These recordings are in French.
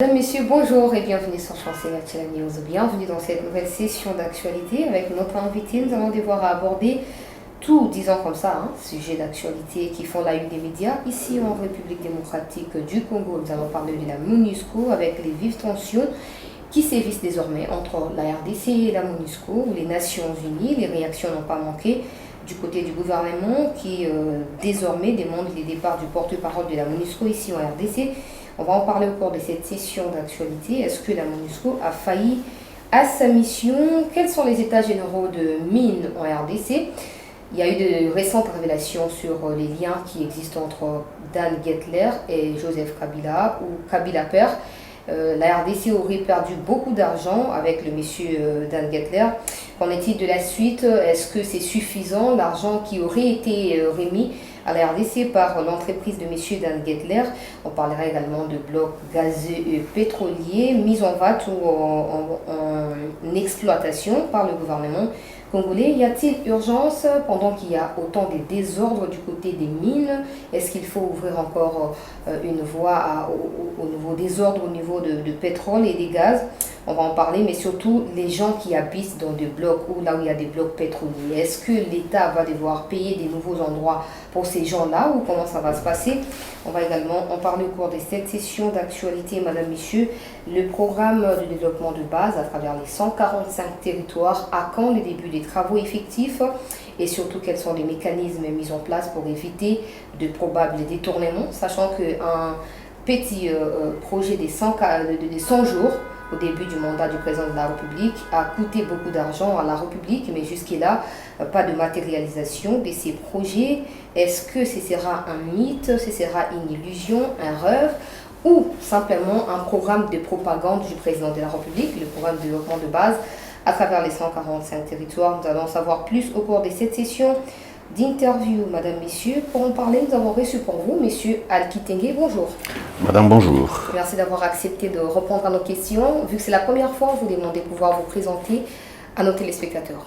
Mesdames, Messieurs, bonjour et bienvenue sur Chancel Actuel News. Bienvenue dans cette nouvelle session d'actualité avec notre invité. Nous allons devoir aborder tout, disons comme ça, sujet d'actualité qui font la une des médias. Ici en République démocratique du Congo, nous allons parler de la MONUSCO avec les vives tensions qui sévissent désormais entre la RDC et la MONUSCO ou les Nations Unies. Les réactions n'ont pas manqué du côté du gouvernement qui désormais demande les départs du porte-parole de la MONUSCO ici en RDC. On va en parler au cours de cette session d'actualité. Est-ce que la MONUSCO a failli à sa mission? Quels sont les états généraux de mines en RDC? Il y a eu de récentes révélations sur les liens qui existent entre Dan Gettler et Joseph Kabila ou Kabila père. La RDC aurait perdu beaucoup d'argent avec le monsieur Dan Gettler. Qu'en est-il de la suite? Est-ce que c'est suffisant l'argent qui aurait été remis à la RDC par l'entreprise de M. Dan Gettler? On parlera également de blocs gazeux et pétroliers mis en vente ou en exploitation par le gouvernement congolais. Y a-t-il urgence pendant qu'il y a autant de désordres du côté des mines? Est-ce qu'il faut ouvrir encore une voie au nouveau désordre au niveau de pétrole et des gaz? On va en parler, mais surtout les gens qui habitent dans des blocs ou là où il y a des blocs pétroliers. Est-ce que l'État va devoir payer des nouveaux endroits pour ces gens-là ou comment ça va se passer? On va également en parler au cours de cette session d'actualité, Madame, Messieurs. Le programme de développement de base à travers les 145 territoires, à quand le début des travaux effectifs et surtout quels sont les mécanismes mis en place pour éviter de probables détournements, sachant qu'un petit projet des 100 jours au début du mandat du président de la République a coûté beaucoup d'argent à la République, mais jusque-là, pas de matérialisation de ces projets. Est-ce que ce sera un mythe, ce sera une illusion, un rêve ou simplement un programme de propagande du président de la République, le programme de développement de base à travers les 145 territoires? Nous allons en savoir plus au cours de cette session d'interview. Madame, Messieurs, pour en parler, nous avons reçu pour vous Monsieur Al-Kitenge. Bonjour. Madame, bonjour. Merci d'avoir accepté de répondre à nos questions. Vu que c'est la première fois, je vous demande de pouvoir vous présenter à nos téléspectateurs.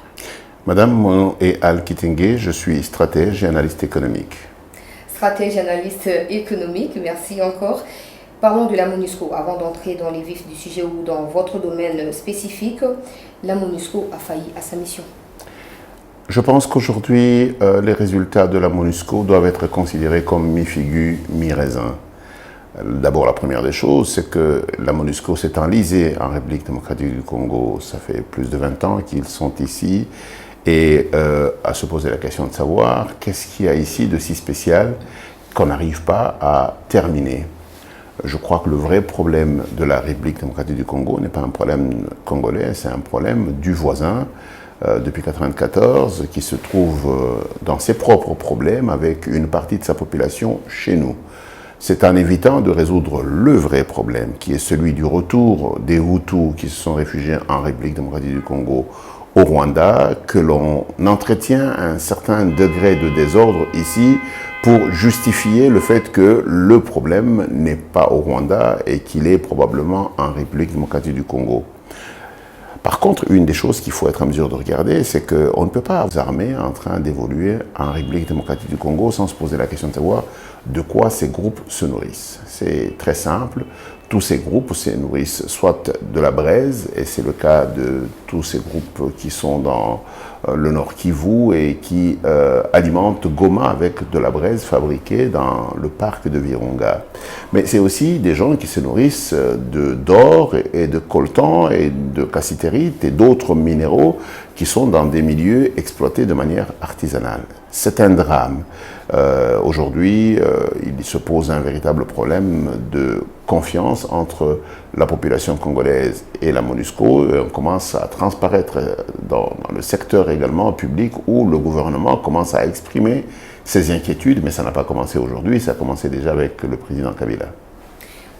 Madame, mon nom est Al-Kitenge, je suis stratège et analyste économique. Stratège et analyste économique, merci encore. Parlons de la MONUSCO. Avant d'entrer dans les vifs du sujet ou dans votre domaine spécifique, la MONUSCO a failli à sa mission. Je pense qu'aujourd'hui, les résultats de la MONUSCO doivent être considérés comme mi-figu, mi-raisin. D'abord, la première des choses, c'est que la MONUSCO s'est enlisée en République démocratique du Congo. Ça fait plus de 20 ans qu'ils sont ici. Et à se poser la question de savoir qu'est-ce qu'il y a ici de si spécial qu'on n'arrive pas à terminer. Je crois que le vrai problème de la République démocratique du Congo n'est pas un problème congolais, c'est un problème du voisin depuis 1994 qui se trouve dans ses propres problèmes avec une partie de sa population chez nous. C'est en évitant de résoudre le vrai problème qui est celui du retour des Hutus qui se sont réfugiés en République démocratique du Congo au Rwanda que l'on entretient un certain degré de désordre ici pour justifier le fait que le problème n'est pas au Rwanda et qu'il est probablement en République démocratique du Congo. Par contre, une des choses qu'il faut être en mesure de regarder, c'est qu'on ne peut pas avoir des armées en train d'évoluer en République démocratique du Congo sans se poser la question de savoir de quoi ces groupes se nourrissent. C'est très simple. Tous ces groupes se nourrissent soit de la braise, et c'est le cas de tous ces groupes qui sont dans le Nord Kivu et qui alimentent Goma avec de la braise fabriquée dans le parc de Virunga. Mais c'est aussi des gens qui se nourrissent d'or et de coltan et de cassitérite et d'autres minéraux qui sont dans des milieux exploités de manière artisanale. C'est un drame. Aujourd'hui, il se pose un véritable problème de confiance entre la population congolaise et la MONUSCO. On commence à transparaître dans le secteur également public où le gouvernement commence à exprimer ses inquiétudes, mais ça n'a pas commencé aujourd'hui, ça a commencé déjà avec le président Kabila.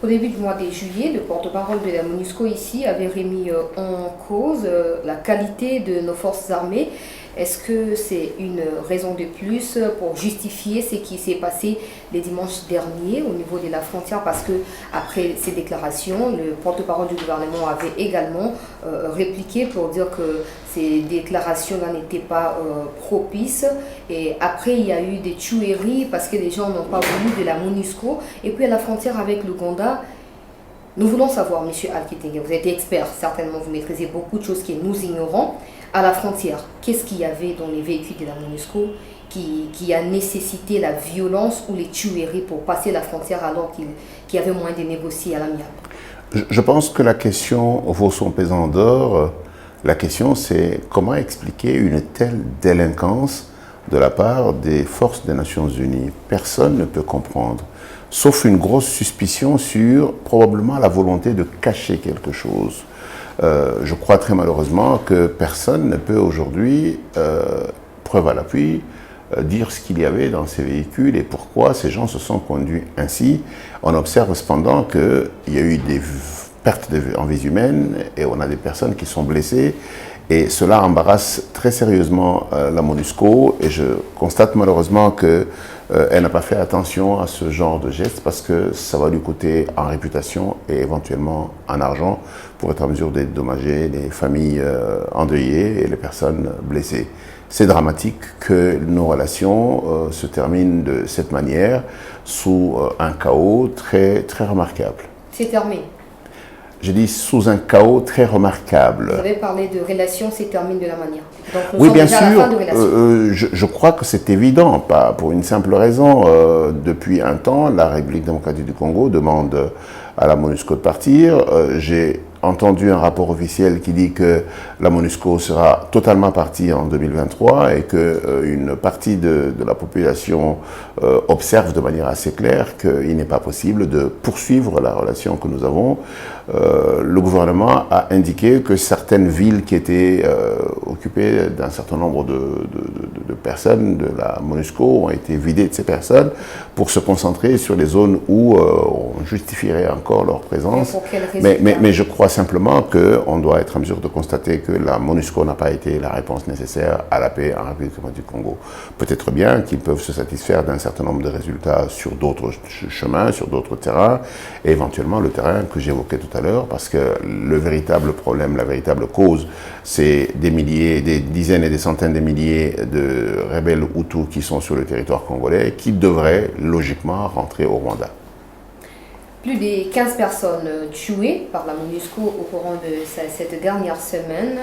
Au début du mois de juillet, le porte-parole de la MONUSCO ici avait remis en cause la qualité de nos forces armées. Est-ce que c'est une raison de plus pour justifier ce qui s'est passé les dimanches derniers au niveau de la frontière? Parce que après ces déclarations, le porte-parole du gouvernement avait également répliqué pour dire que ces déclarations-là n'étaient pas propices. Et après, il y a eu des tueries parce que les gens n'ont pas voulu de la MONUSCO. Et puis à la frontière avec l'Ouganda, Nous voulons savoir, M. Alkitenge, vous êtes expert, certainement vous maîtrisez beaucoup de choses que nous ignorons. À la frontière, qu'est-ce qu'il y avait dans les véhicules de la MONUSCO qui a nécessité la violence ou les tueries pour passer la frontière alors qu'il y avait moyen de négocier à l'amiable? Je pense que la question vaut son pesant d'or. La question, c'est comment expliquer une telle délinquance de la part des forces des Nations Unies. Personne ne peut comprendre, sauf une grosse suspicion sur probablement la volonté de cacher quelque chose. Je crois très malheureusement que personne ne peut aujourd'hui, preuve à l'appui, dire ce qu'il y avait dans ces véhicules et pourquoi ces gens se sont conduits ainsi. On observe cependant qu'il y a eu des pertes en vies humaines et on a des personnes qui sont blessées. Et cela embarrasse très sérieusement la MONUSCO et je constate malheureusement qu'elle n'a pas fait attention à ce genre de geste parce que ça va lui coûter en réputation et éventuellement en argent pour être en mesure de dédommager les familles endeuillées et les personnes blessées. C'est dramatique que nos relations se terminent de cette manière sous un chaos très, très remarquable. C'est terminé. J'ai dit sous un chaos très remarquable. Vous avez parlé de relations, c'est terminé de la manière. Donc nous oui, sommes bien déjà sûr. à la fin de relations. Je crois que c'est évident, pas pour une simple raison. Depuis un temps, la République démocratique du Congo demande à la MONUSCO de partir. J'ai entendu un rapport officiel qui dit que la MONUSCO sera totalement partie en 2023 et qu'une partie de la population observe de manière assez claire qu'il n'est pas possible de poursuivre la relation que nous avons. Le gouvernement a indiqué que certaines villes qui étaient occupées d'un certain nombre de personnes de la MONUSCO ont été vidées de ces personnes pour se concentrer sur les zones où on justifierait encore leur présence. Mais je crois simplement qu'on doit être en mesure de constater que la MONUSCO n'a pas été la réponse nécessaire à la paix en République démocratique du Congo. Peut-être bien qu'ils peuvent se satisfaire d'un certain nombre de résultats sur d'autres chemins, sur d'autres terrains, et éventuellement le terrain que j'évoquais tout à l'heure, parce que le véritable problème, la véritable cause, c'est des milliers, des dizaines et des centaines de milliers de rebelles Hutus qui sont sur le territoire congolais, qui devraient logiquement rentrer au Rwanda. Plus de 15 personnes tuées par la MONUSCO au courant de cette dernière semaine.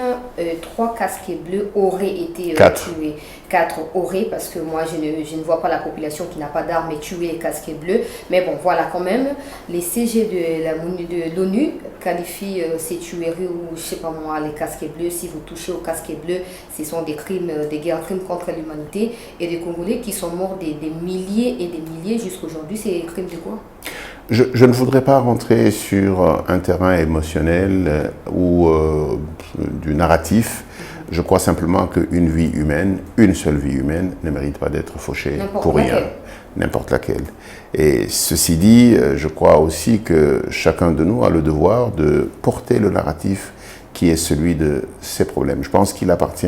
3 casques bleus auraient été tués. 4 auraient, parce que moi je ne vois pas la population qui n'a pas d'armes et tuer les casques bleus. Mais bon, voilà quand même. Les CG de l'ONU qualifient ces tueries ou je sais pas moi, les casques bleus. Si vous touchez aux casques bleus, ce sont des crimes, des guerres, crimes contre l'humanité. Et des Congolais qui sont morts des milliers et des milliers jusqu'à aujourd'hui. C'est des crimes de quoi? Je ne voudrais pas rentrer sur un terrain émotionnel ou du narratif. Je crois simplement qu'une vie humaine, une seule vie humaine, ne mérite pas d'être fauchée pour rien. N'importe laquelle. Et ceci dit, je crois aussi que chacun de nous a le devoir de porter le narratif qui est celui de ces problèmes. Je pense qu'il appartient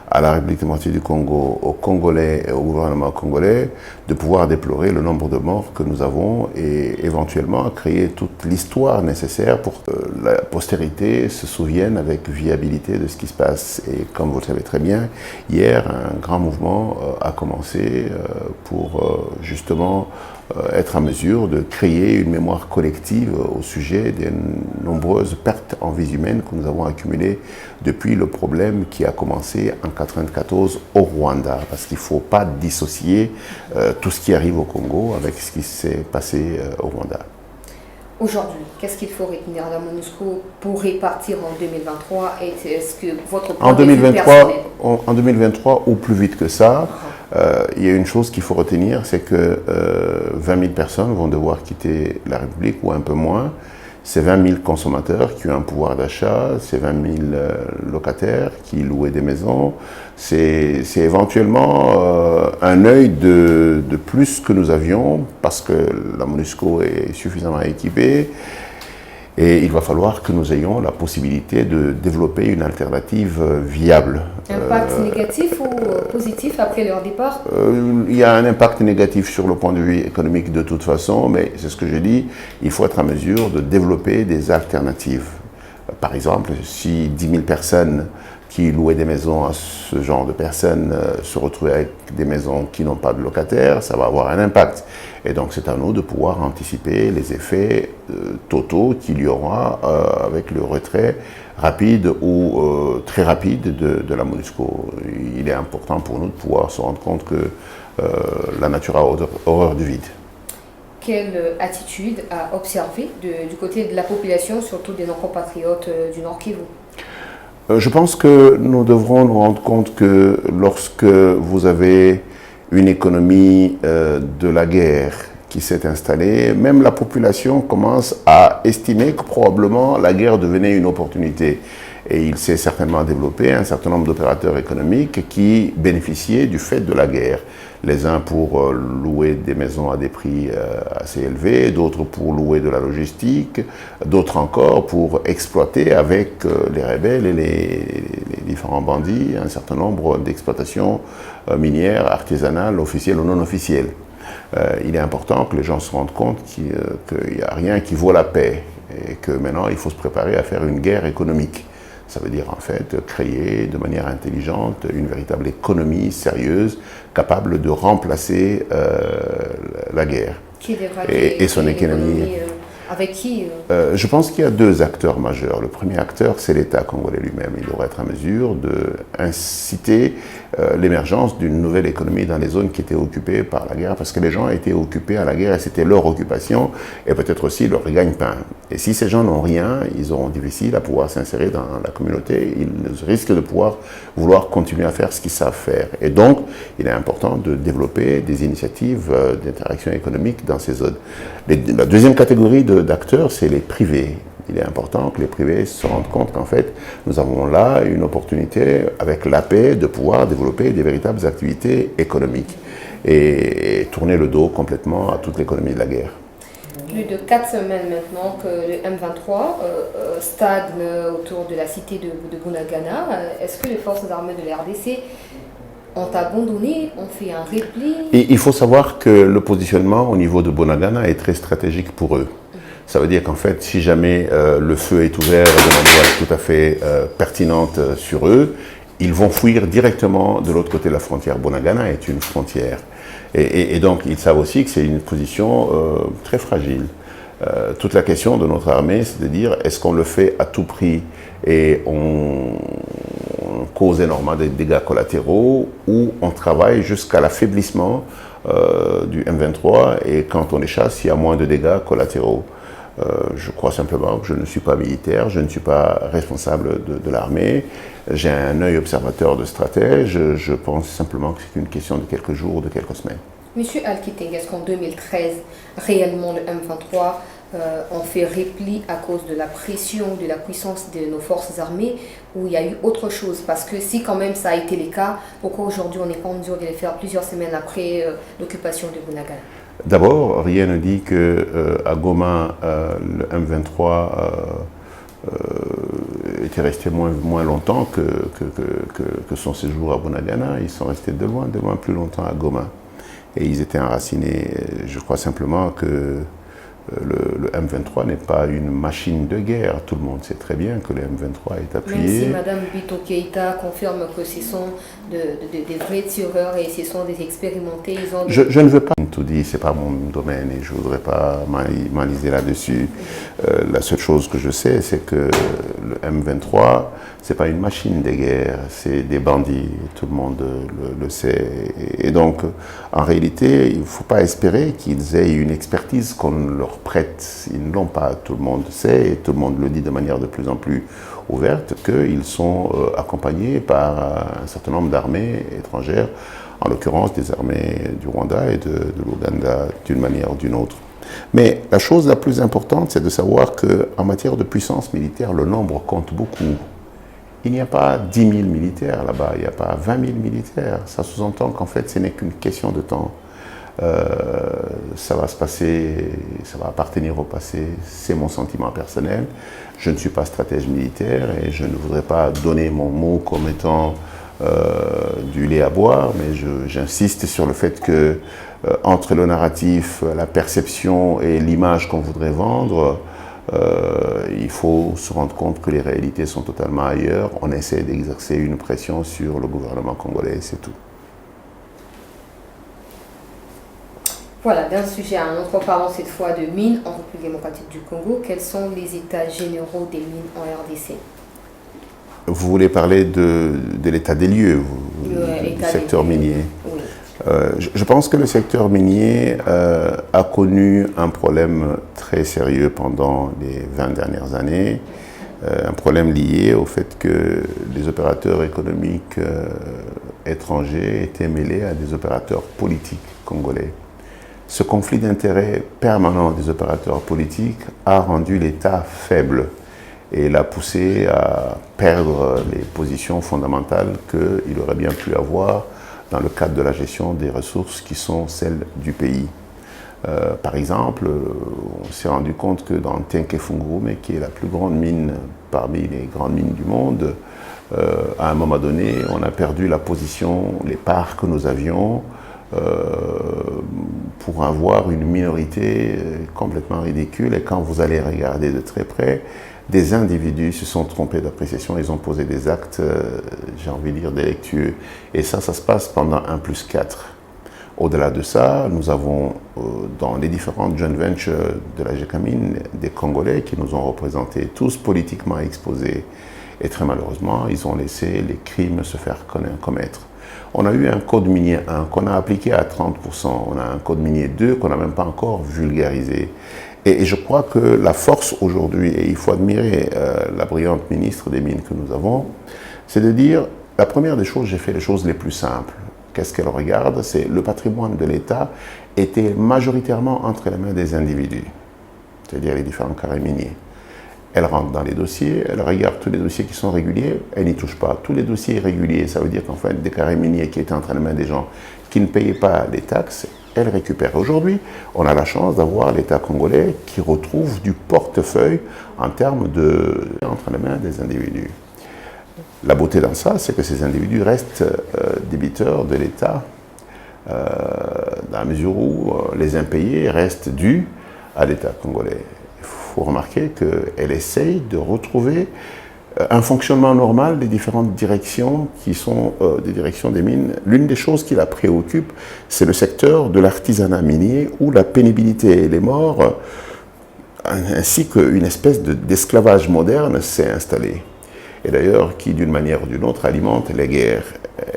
à la République démocratique du Congo, aux Congolais et au gouvernement congolais de pouvoir déplorer le nombre de morts que nous avons et éventuellement créer toute l'histoire nécessaire pour que la postérité se souvienne avec viabilité de ce qui se passe. Et comme vous le savez très bien, hier, un grand mouvement a commencé pour justement être en mesure de créer une mémoire collective au sujet des nombreuses pertes en vies humaines que nous avons accumulées depuis le problème qui a commencé en 1994 au Rwanda. Parce qu'il ne faut pas dissocier tout ce qui arrive au Congo avec ce qui s'est passé au Rwanda. Aujourd'hui, qu'est-ce qu'il faut retenir? La MONUSCO pour répartir en 2023 et est-ce que votre point de vue personnel? En 2023 ou plus vite que ça, il y a une chose qu'il faut retenir, c'est que 20 000 personnes vont devoir quitter la République ou un peu moins. C'est 20 000 consommateurs qui ont un pouvoir d'achat, c'est 20 000 locataires qui louaient des maisons, c'est éventuellement un œil de plus que nous avions parce que la MONUSCO est suffisamment équipée et il va falloir que nous ayons la possibilité de développer une alternative viable. Impact négatif ou positif après leur départ? Il y a un impact négatif sur le point de vue économique de toute façon, mais c'est ce que je dis, il faut être en mesure de développer des alternatives. Par exemple, si 10 000 personnes qui louaient des maisons à ce genre de personnes se retrouvaient avec des maisons qui n'ont pas de locataires, ça va avoir un impact. Et donc c'est à nous de pouvoir anticiper les effets totaux qu'il y aura avec le retrait rapide ou très rapide de la MONUSCO. Il est important pour nous de pouvoir se rendre compte que la nature a horreur du vide. Quelle attitude à observer du côté de la population, surtout des non-compatriotes du Nord Kivu? Je pense que nous devrons nous rendre compte que lorsque vous avez une économie de la guerre qui s'est installée, même la population commence à estimer que probablement la guerre devenait une opportunité. Et il s'est certainement développé un certain nombre d'opérateurs économiques qui bénéficiaient du fait de la guerre. Les uns pour louer des maisons à des prix assez élevés, d'autres pour louer de la logistique, d'autres encore pour exploiter avec les rebelles et les différents bandits un certain nombre d'exploitations minières, artisanales, officielles ou non officielles. Il est important que les gens se rendent compte qu'il n'y a rien qui vaut la paix et que maintenant il faut se préparer à faire une guerre économique. Ça veut dire en fait créer de manière intelligente une véritable économie sérieuse capable de remplacer la guerre. Qui devra et son économie. Avec qui Je pense qu'il y a deux acteurs majeurs. Le premier acteur, c'est l'État congolais lui-même. Il devrait être en mesure d'inciter l'émergence d'une nouvelle économie dans les zones qui étaient occupées par la guerre, parce que les gens étaient occupés à la guerre et c'était leur occupation et peut-être aussi leur gagne-pain. Et si ces gens n'ont rien, ils auront difficile à pouvoir s'insérer dans la communauté. Ils risquent de vouloir continuer à faire ce qu'ils savent faire. Et donc, il est important de développer des initiatives d'interaction économique dans ces zones. La deuxième catégorie d'acteurs, c'est les privés. Il est important que les privés se rendent compte qu'en fait, nous avons là une opportunité, avec la paix, de pouvoir développer des véritables activités économiques et tourner le dos complètement à toute l'économie de la guerre. Plus de 4 semaines maintenant que le M23 stagne autour de la cité de Bunagana. Est-ce que les forces armées de la RDC ont abandonné, ont fait un repli? Et il faut savoir que le positionnement au niveau de Bunagana est très stratégique pour eux. Ça veut dire qu'en fait, si jamais le feu est ouvert de manière tout à fait pertinente sur eux, ils vont fuir directement de l'autre côté de la frontière. Bunagana est une frontière. Et donc, ils savent aussi que c'est une position très fragile. Toute la question de notre armée, c'est de dire, est-ce qu'on le fait à tout prix et on cause énormément de dégâts collatéraux ou on travaille jusqu'à l'affaiblissement du M23 et quand on les chasse, il y a moins de dégâts collatéraux. Je crois simplement que je ne suis pas militaire, je ne suis pas responsable de l'armée, j'ai un œil observateur de stratège, je pense simplement que c'est une question de quelques jours ou de quelques semaines. Monsieur Alkiting, est-ce qu'en 2013, réellement le M23 ont fait repli à cause de la pression, de la puissance de nos forces armées, ou il y a eu autre chose? Parce que si quand même ça a été le cas, pourquoi aujourd'hui on n'est pas en mesure de le faire plusieurs semaines après l'occupation de Bunagana? D'abord, rien ne dit qu'à Goma, le M23 était resté moins longtemps que son séjour à Bunagana. Ils sont restés de loin plus longtemps à Goma. Et ils étaient enracinés. Je crois simplement que le M23 n'est pas une machine de guerre. Tout le monde sait très bien que le M23 est appuyé. Même si Mme Bito Keïta confirme que ce sont des vrais tireurs et ce sont des expérimentés, ils ont je ne veux pas tout dire, ce n'est pas mon domaine et je ne voudrais pas m'enliser là-dessus. La seule chose que je sais, c'est que le M23, ce n'est pas une machine de guerre, c'est des bandits, tout le monde le sait. Et donc, en réalité, il ne faut pas espérer qu'ils aient une expertise qu'on leur prête. Ils ne l'ont pas, tout le monde sait, et tout le monde le dit de manière de plus en plus ouverte, qu'ils sont accompagnés par un certain nombre d'armées étrangères, en l'occurrence des armées du Rwanda et de l'Ouganda d'une manière ou d'une autre. Mais la chose la plus importante, c'est de savoir qu'en matière de puissance militaire, le nombre compte beaucoup. Il n'y a pas 10 000 militaires là-bas, il n'y a pas 20 000 militaires. Ça sous-entend qu'en fait, ce n'est qu'une question de temps. Ça va se passer, ça va appartenir au passé, c'est mon sentiment personnel. Je ne suis pas stratège militaire et je ne voudrais pas donner mon mot comme étant du lait à boire, mais j'insiste sur le fait que entre le narratif, la perception et l'image qu'on voudrait vendre, Il faut se rendre compte que les réalités sont totalement ailleurs. On essaie d'exercer une pression sur le gouvernement congolais, c'est tout. Voilà, d'un sujet à un autre, parlons cette fois de mines en République démocratique du Congo. Quels sont les états généraux des mines en RDC? Vous voulez parler de l'état des lieux, du secteur minier? Oui. Je pense que le secteur minier a connu un problème très sérieux pendant les 20 dernières années. Un problème lié au fait que les opérateurs économiques étrangers étaient mêlés à des opérateurs politiques congolais. Ce conflit d'intérêts permanent des opérateurs politiques a rendu l'État faible et l'a poussé à perdre les positions fondamentales qu'il aurait bien pu avoir dans le cadre de la gestion des ressources qui sont celles du pays. Par exemple, on s'est rendu compte que dans Tenke-Fungurume, qui est la plus grande mine parmi les grandes mines du monde, à un moment donné, on a perdu la position, les parts que nous avions pour avoir une minorité complètement ridicule. Et quand vous allez regarder de très près, des individus se sont trompés d'appréciation, ils ont posé des actes, j'ai envie de dire, délictueux. Et ça se passe pendant 1+4. Au-delà de ça, nous avons dans les différentes joint ventures de la GECAMINE des Congolais qui nous ont représentés, tous politiquement exposés. Et très malheureusement, ils ont laissé les crimes se faire commettre. On a eu un code minier 1 qu'on a appliqué à 30%, on a un code minier 2 qu'on n'a même pas encore vulgarisé. Et je crois que la force aujourd'hui, et il faut admirer la brillante ministre des Mines que nous avons, c'est de dire, la première des choses, j'ai fait les choses les plus simples. Qu'est-ce qu'elle regarde? C'est le patrimoine de l'État était majoritairement entre les mains des individus, c'est-à-dire les différents carrés miniers. Elle rentre dans les dossiers, elle regarde tous les dossiers qui sont réguliers, elle n'y touche pas. Tous les dossiers irréguliers, ça veut dire qu'en fait, des carrés miniers qui étaient entre les mains des gens qui ne payaient pas les taxes, elle récupère. Aujourd'hui, on a la chance d'avoir l'État congolais qui retrouve du portefeuille en termes de entre les mains des individus. La beauté dans ça, c'est que ces individus restent débiteurs de l'État dans la mesure où les impayés restent dus à l'État congolais. Il faut remarquer qu'elle essaye de retrouver un fonctionnement normal des différentes directions qui sont des directions des mines. L'une des choses qui la préoccupe, c'est le secteur de l'artisanat minier où la pénibilité et les morts, ainsi qu'une espèce d'esclavage moderne s'est installée. Et d'ailleurs, qui d'une manière ou d'une autre alimente les guerres.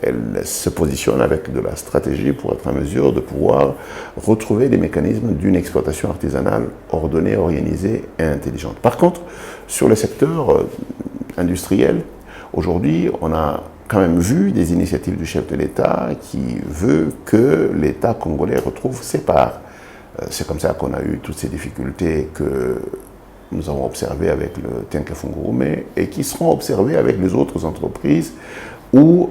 Elle se positionne avec de la stratégie pour être en mesure de pouvoir retrouver des mécanismes d'une exploitation artisanale ordonnée, organisée et intelligente. Par contre, sur le secteur industriel, aujourd'hui, on a quand même vu des initiatives du chef de l'État qui veut que l'État congolais retrouve ses parts. C'est comme ça qu'on a eu toutes ces difficultés que nous avons observées avec le Tenke-Fungurume et qui seront observées avec les autres entreprises où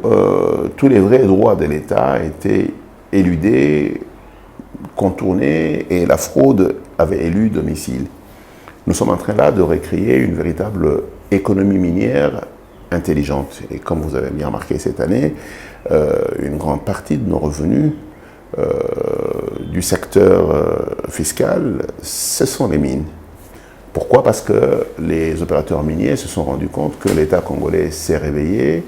tous les vrais droits de l'État étaient éludés, contournés et la fraude avait élu domicile. Nous sommes en train là de recréer une véritable économie minière intelligente. Et comme vous avez bien remarqué cette année, une grande partie de nos revenus du secteur fiscal, ce sont les mines. Pourquoi? Parce que les opérateurs miniers se sont rendus compte que l'État congolais s'est réveillé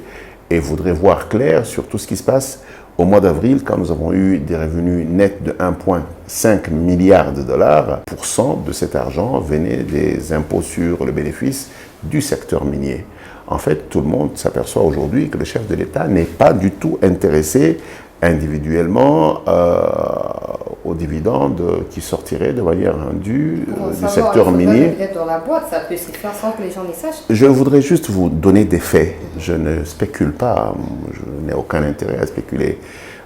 et voudrait voir clair sur tout ce qui se passe au mois d'avril, quand nous avons eu des revenus nets de 1,5 milliard de dollars. % de cet argent venait des impôts sur le bénéfice du secteur minier. En fait, tout le monde s'aperçoit aujourd'hui que le chef de l'État n'est pas du tout intéressé individuellement aux dividendes qui sortiraient de manière indue du secteur minier. Dans la boîte, ça peut se faire sans que les gens les sachent. Je voudrais juste vous donner des faits. Je ne spécule pas, je n'ai aucun intérêt à spéculer.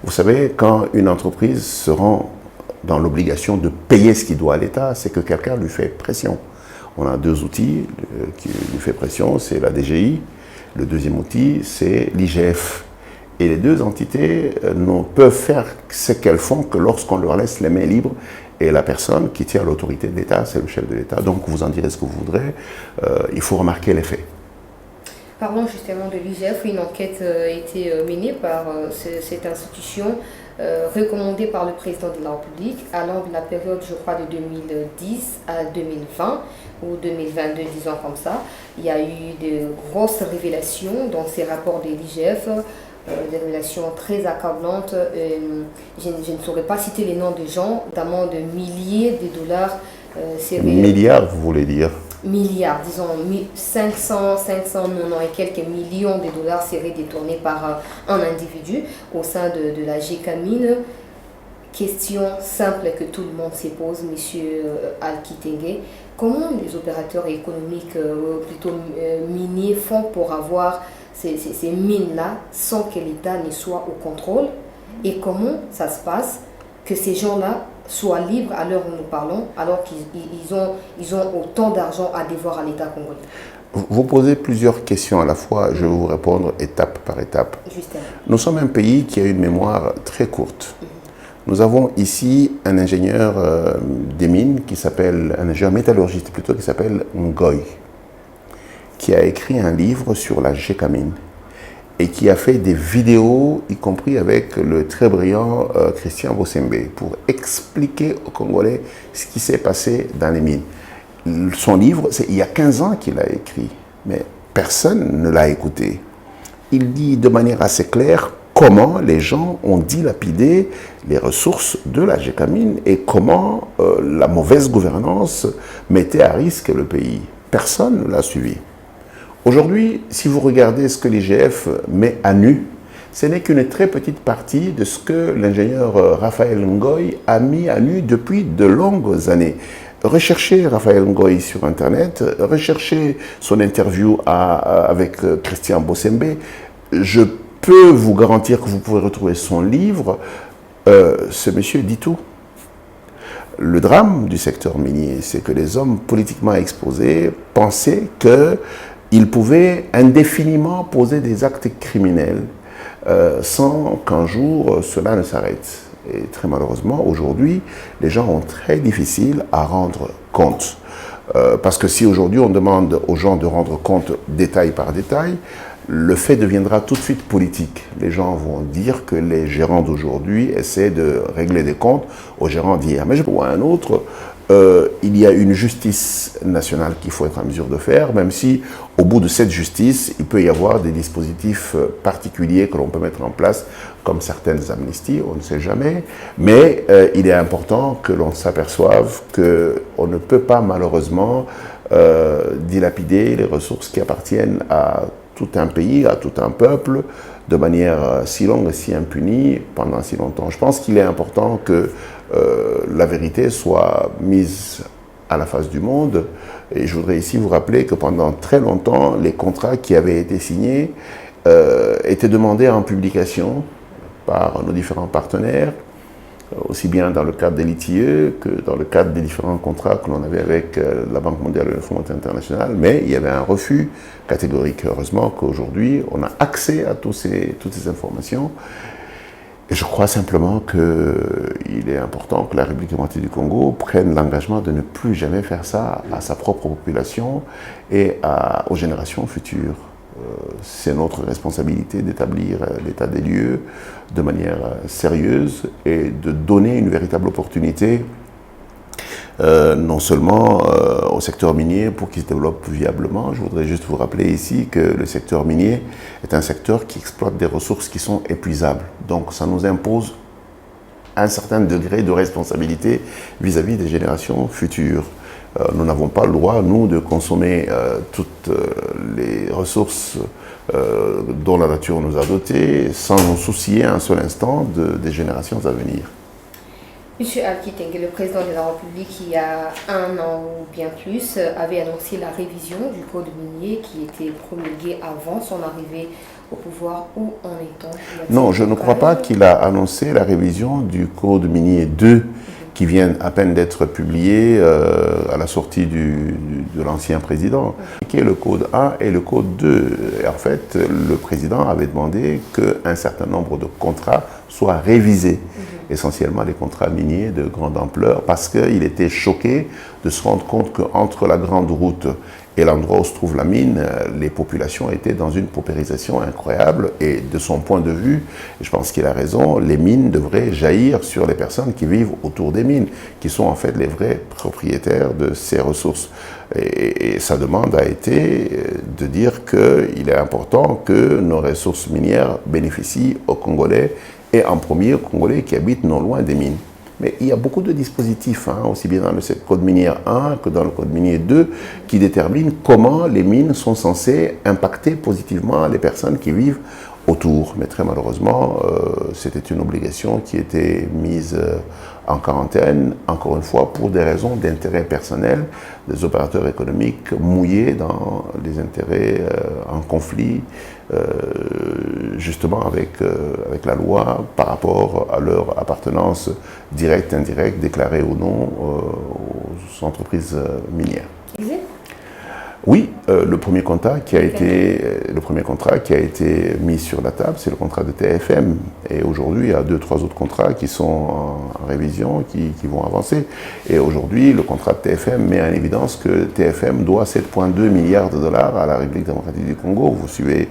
Vous savez, quand une entreprise se rend dans l'obligation de payer ce qu'il doit à l'État, c'est que quelqu'un lui fait pression. On a deux outils qui lui fait pression, c'est la DGI. Le deuxième outil, c'est l'IGF. Et les deux entités ne peuvent faire ce qu'elles font que lorsqu'on leur laisse les mains libres. Et la personne qui tient l'autorité de l'État, c'est le chef de l'État. Donc vous en direz ce que vous voudrez. Il faut remarquer les faits. Parlons justement de l'IGF, où une enquête a été menée par cette institution recommandé par le président de la République allant de la période, je crois, de 2010 à 2020 ou 2022, disons comme ça. Il y a eu de grosses révélations dans ces rapports de l'IGF, des révélations très accablantes. Je ne saurais pas citer les noms de gens, notamment de milliers de dollars. Milliards, vous voulez dire? Milliards, disons 590 et quelques millions de dollars seraient détournés par un individu au sein de la GECAMINE. Question simple que tout le monde se pose, monsieur Al-Kitenge. Comment les opérateurs économiques, plutôt miniers, font pour avoir ces mines-là sans que l'État ne soit au contrôle? Et comment ça se passe que ces gens-là soient libres à l'heure où nous parlons, alors qu'ils ont autant d'argent à devoir à l'État congolais? Vous posez plusieurs questions à la fois, je vais vous répondre étape par étape. Justement. Nous sommes un pays qui a une mémoire très courte. Nous avons ici un ingénieur des mines un ingénieur métallurgiste plutôt, qui s'appelle Ngoy, qui a écrit un livre sur la GECAMINE et qui a fait des vidéos, y compris avec le très brillant Christian Bossembe, pour expliquer aux Congolais ce qui s'est passé dans les mines. Son livre, il y a 15 ans qu'il l'a écrit, mais personne ne l'a écouté. Il dit de manière assez claire comment les gens ont dilapidé les ressources de la GECAMINE et comment la mauvaise gouvernance mettait à risque le pays. Personne ne l'a suivi. Aujourd'hui, si vous regardez ce que l'IGF met à nu, ce n'est qu'une très petite partie de ce que l'ingénieur Raphaël Ngoy a mis à nu depuis de longues années. Recherchez Raphaël Ngoy sur Internet, recherchez son interview avec Christian Bossembe. Je peux vous garantir que vous pourrez retrouver son livre. Ce monsieur dit tout. Le drame du secteur minier, c'est que les hommes politiquement exposés pensaient qu'ils pouvaient indéfiniment poser des actes criminels sans qu'un jour cela ne s'arrête. Et très malheureusement, aujourd'hui, les gens ont très difficile à rendre compte. Parce que si aujourd'hui on demande aux gens de rendre compte détail par détail, le fait deviendra tout de suite politique. Les gens vont dire que les gérants d'aujourd'hui essaient de régler des comptes aux gérants d'hier. Mais je vois un autre, il y a une justice nationale qu'il faut être en mesure de faire, même si au bout de cette justice, il peut y avoir des dispositifs particuliers que l'on peut mettre en place, comme certaines amnisties, on ne sait jamais. Mais il est important que l'on s'aperçoive qu'on ne peut pas malheureusement dilapider les ressources qui appartiennent à tout un pays, à tout un peuple, de manière si longue et si impunie pendant si longtemps. Je pense qu'il est important que la vérité soit mise à la face du monde. Et je voudrais ici vous rappeler que pendant très longtemps, les contrats qui avaient été signés étaient demandés en publication par nos différents partenaires, aussi bien dans le cadre de l'ITIE que dans le cadre des différents contrats que l'on avait avec la Banque mondiale et le Fonds monétaire international, mais il y avait un refus catégorique. Heureusement qu'aujourd'hui, on a accès à toutes ces informations. Et je crois simplement qu'il est important que la République démocratique du Congo prenne l'engagement de ne plus jamais faire ça à sa propre population et aux générations futures. C'est notre responsabilité d'établir l'état des lieux de manière sérieuse et de donner une véritable opportunité non seulement au secteur minier pour qu'il se développe viablement. Je voudrais juste vous rappeler ici que le secteur minier est un secteur qui exploite des ressources qui sont épuisables. Donc ça nous impose un certain degré de responsabilité vis-à-vis des générations futures. Nous n'avons pas le droit, nous, de consommer toutes les ressources dont la nature nous a dotés sans nous soucier un seul instant des générations à venir. Monsieur Al-Kitenge, le président de la République, il y a 1 an ou bien plus, avait annoncé la révision du code minier qui était promulgué avant son arrivée au pouvoir. Où en est-on? Non, je ne crois pas qu'il a annoncé la révision du code minier 2 qui vient à peine d'être publié à la sortie de l'ancien président, qui est le code 1 et le code 2. Et en fait, le président avait demandé qu'un certain nombre de contrats soient révisés, essentiellement les contrats miniers de grande ampleur, parce qu'il était choqué de se rendre compte qu'entre la grande route Et l'endroit où se trouve la mine, les populations étaient dans une paupérisation incroyable. Et de son point de vue, je pense qu'il a raison, les mines devraient jaillir sur les personnes qui vivent autour des mines, qui sont en fait les vrais propriétaires de ces ressources. Et sa demande a été de dire qu'il est important que nos ressources minières bénéficient aux Congolais, et en premier aux Congolais qui habitent non loin des mines. Mais il y a beaucoup de dispositifs, aussi bien dans le code minier 1 que dans le code minier 2, qui déterminent comment les mines sont censées impacter positivement les personnes qui vivent autour. Mais très malheureusement, c'était une obligation qui était mise en quarantaine, encore une fois, pour des raisons d'intérêt personnel, des opérateurs économiques mouillés dans les intérêts en conflit, justement avec la loi par rapport à leur appartenance directe, indirecte, déclarée ou non aux entreprises minières. Oui, le premier contrat qui a été mis sur la table, c'est le contrat de TFM. Et aujourd'hui, il y a 2-3 autres contrats qui sont en révision, qui vont avancer. Et aujourd'hui, le contrat de TFM met en évidence que TFM doit 7,2 milliards de dollars à la République démocratique du Congo. Vous suivez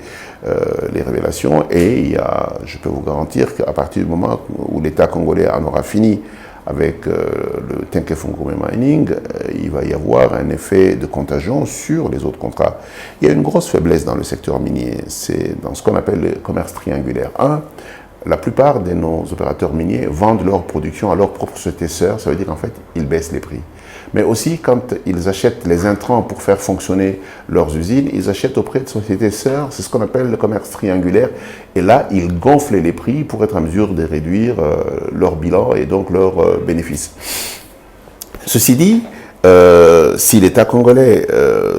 les révélations. Et je peux vous garantir qu'à partir du moment où l'État congolais en aura fini avec le Tenke-Fungurume Mining, il va y avoir un effet de contagion sur les autres contrats. Il y a une grosse faiblesse dans le secteur minier, c'est dans ce qu'on appelle le commerce triangulaire. La plupart de nos opérateurs miniers vendent leur production à leur propre société sœur, ça veut dire qu'en fait, ils baissent les prix. Mais aussi, quand ils achètent les intrants pour faire fonctionner leurs usines, ils achètent auprès de sociétés sœurs, c'est ce qu'on appelle le commerce triangulaire. Et là, ils gonflent les prix pour être en mesure de réduire leur bilan et donc leurs bénéfices. Ceci dit, si l'État congolais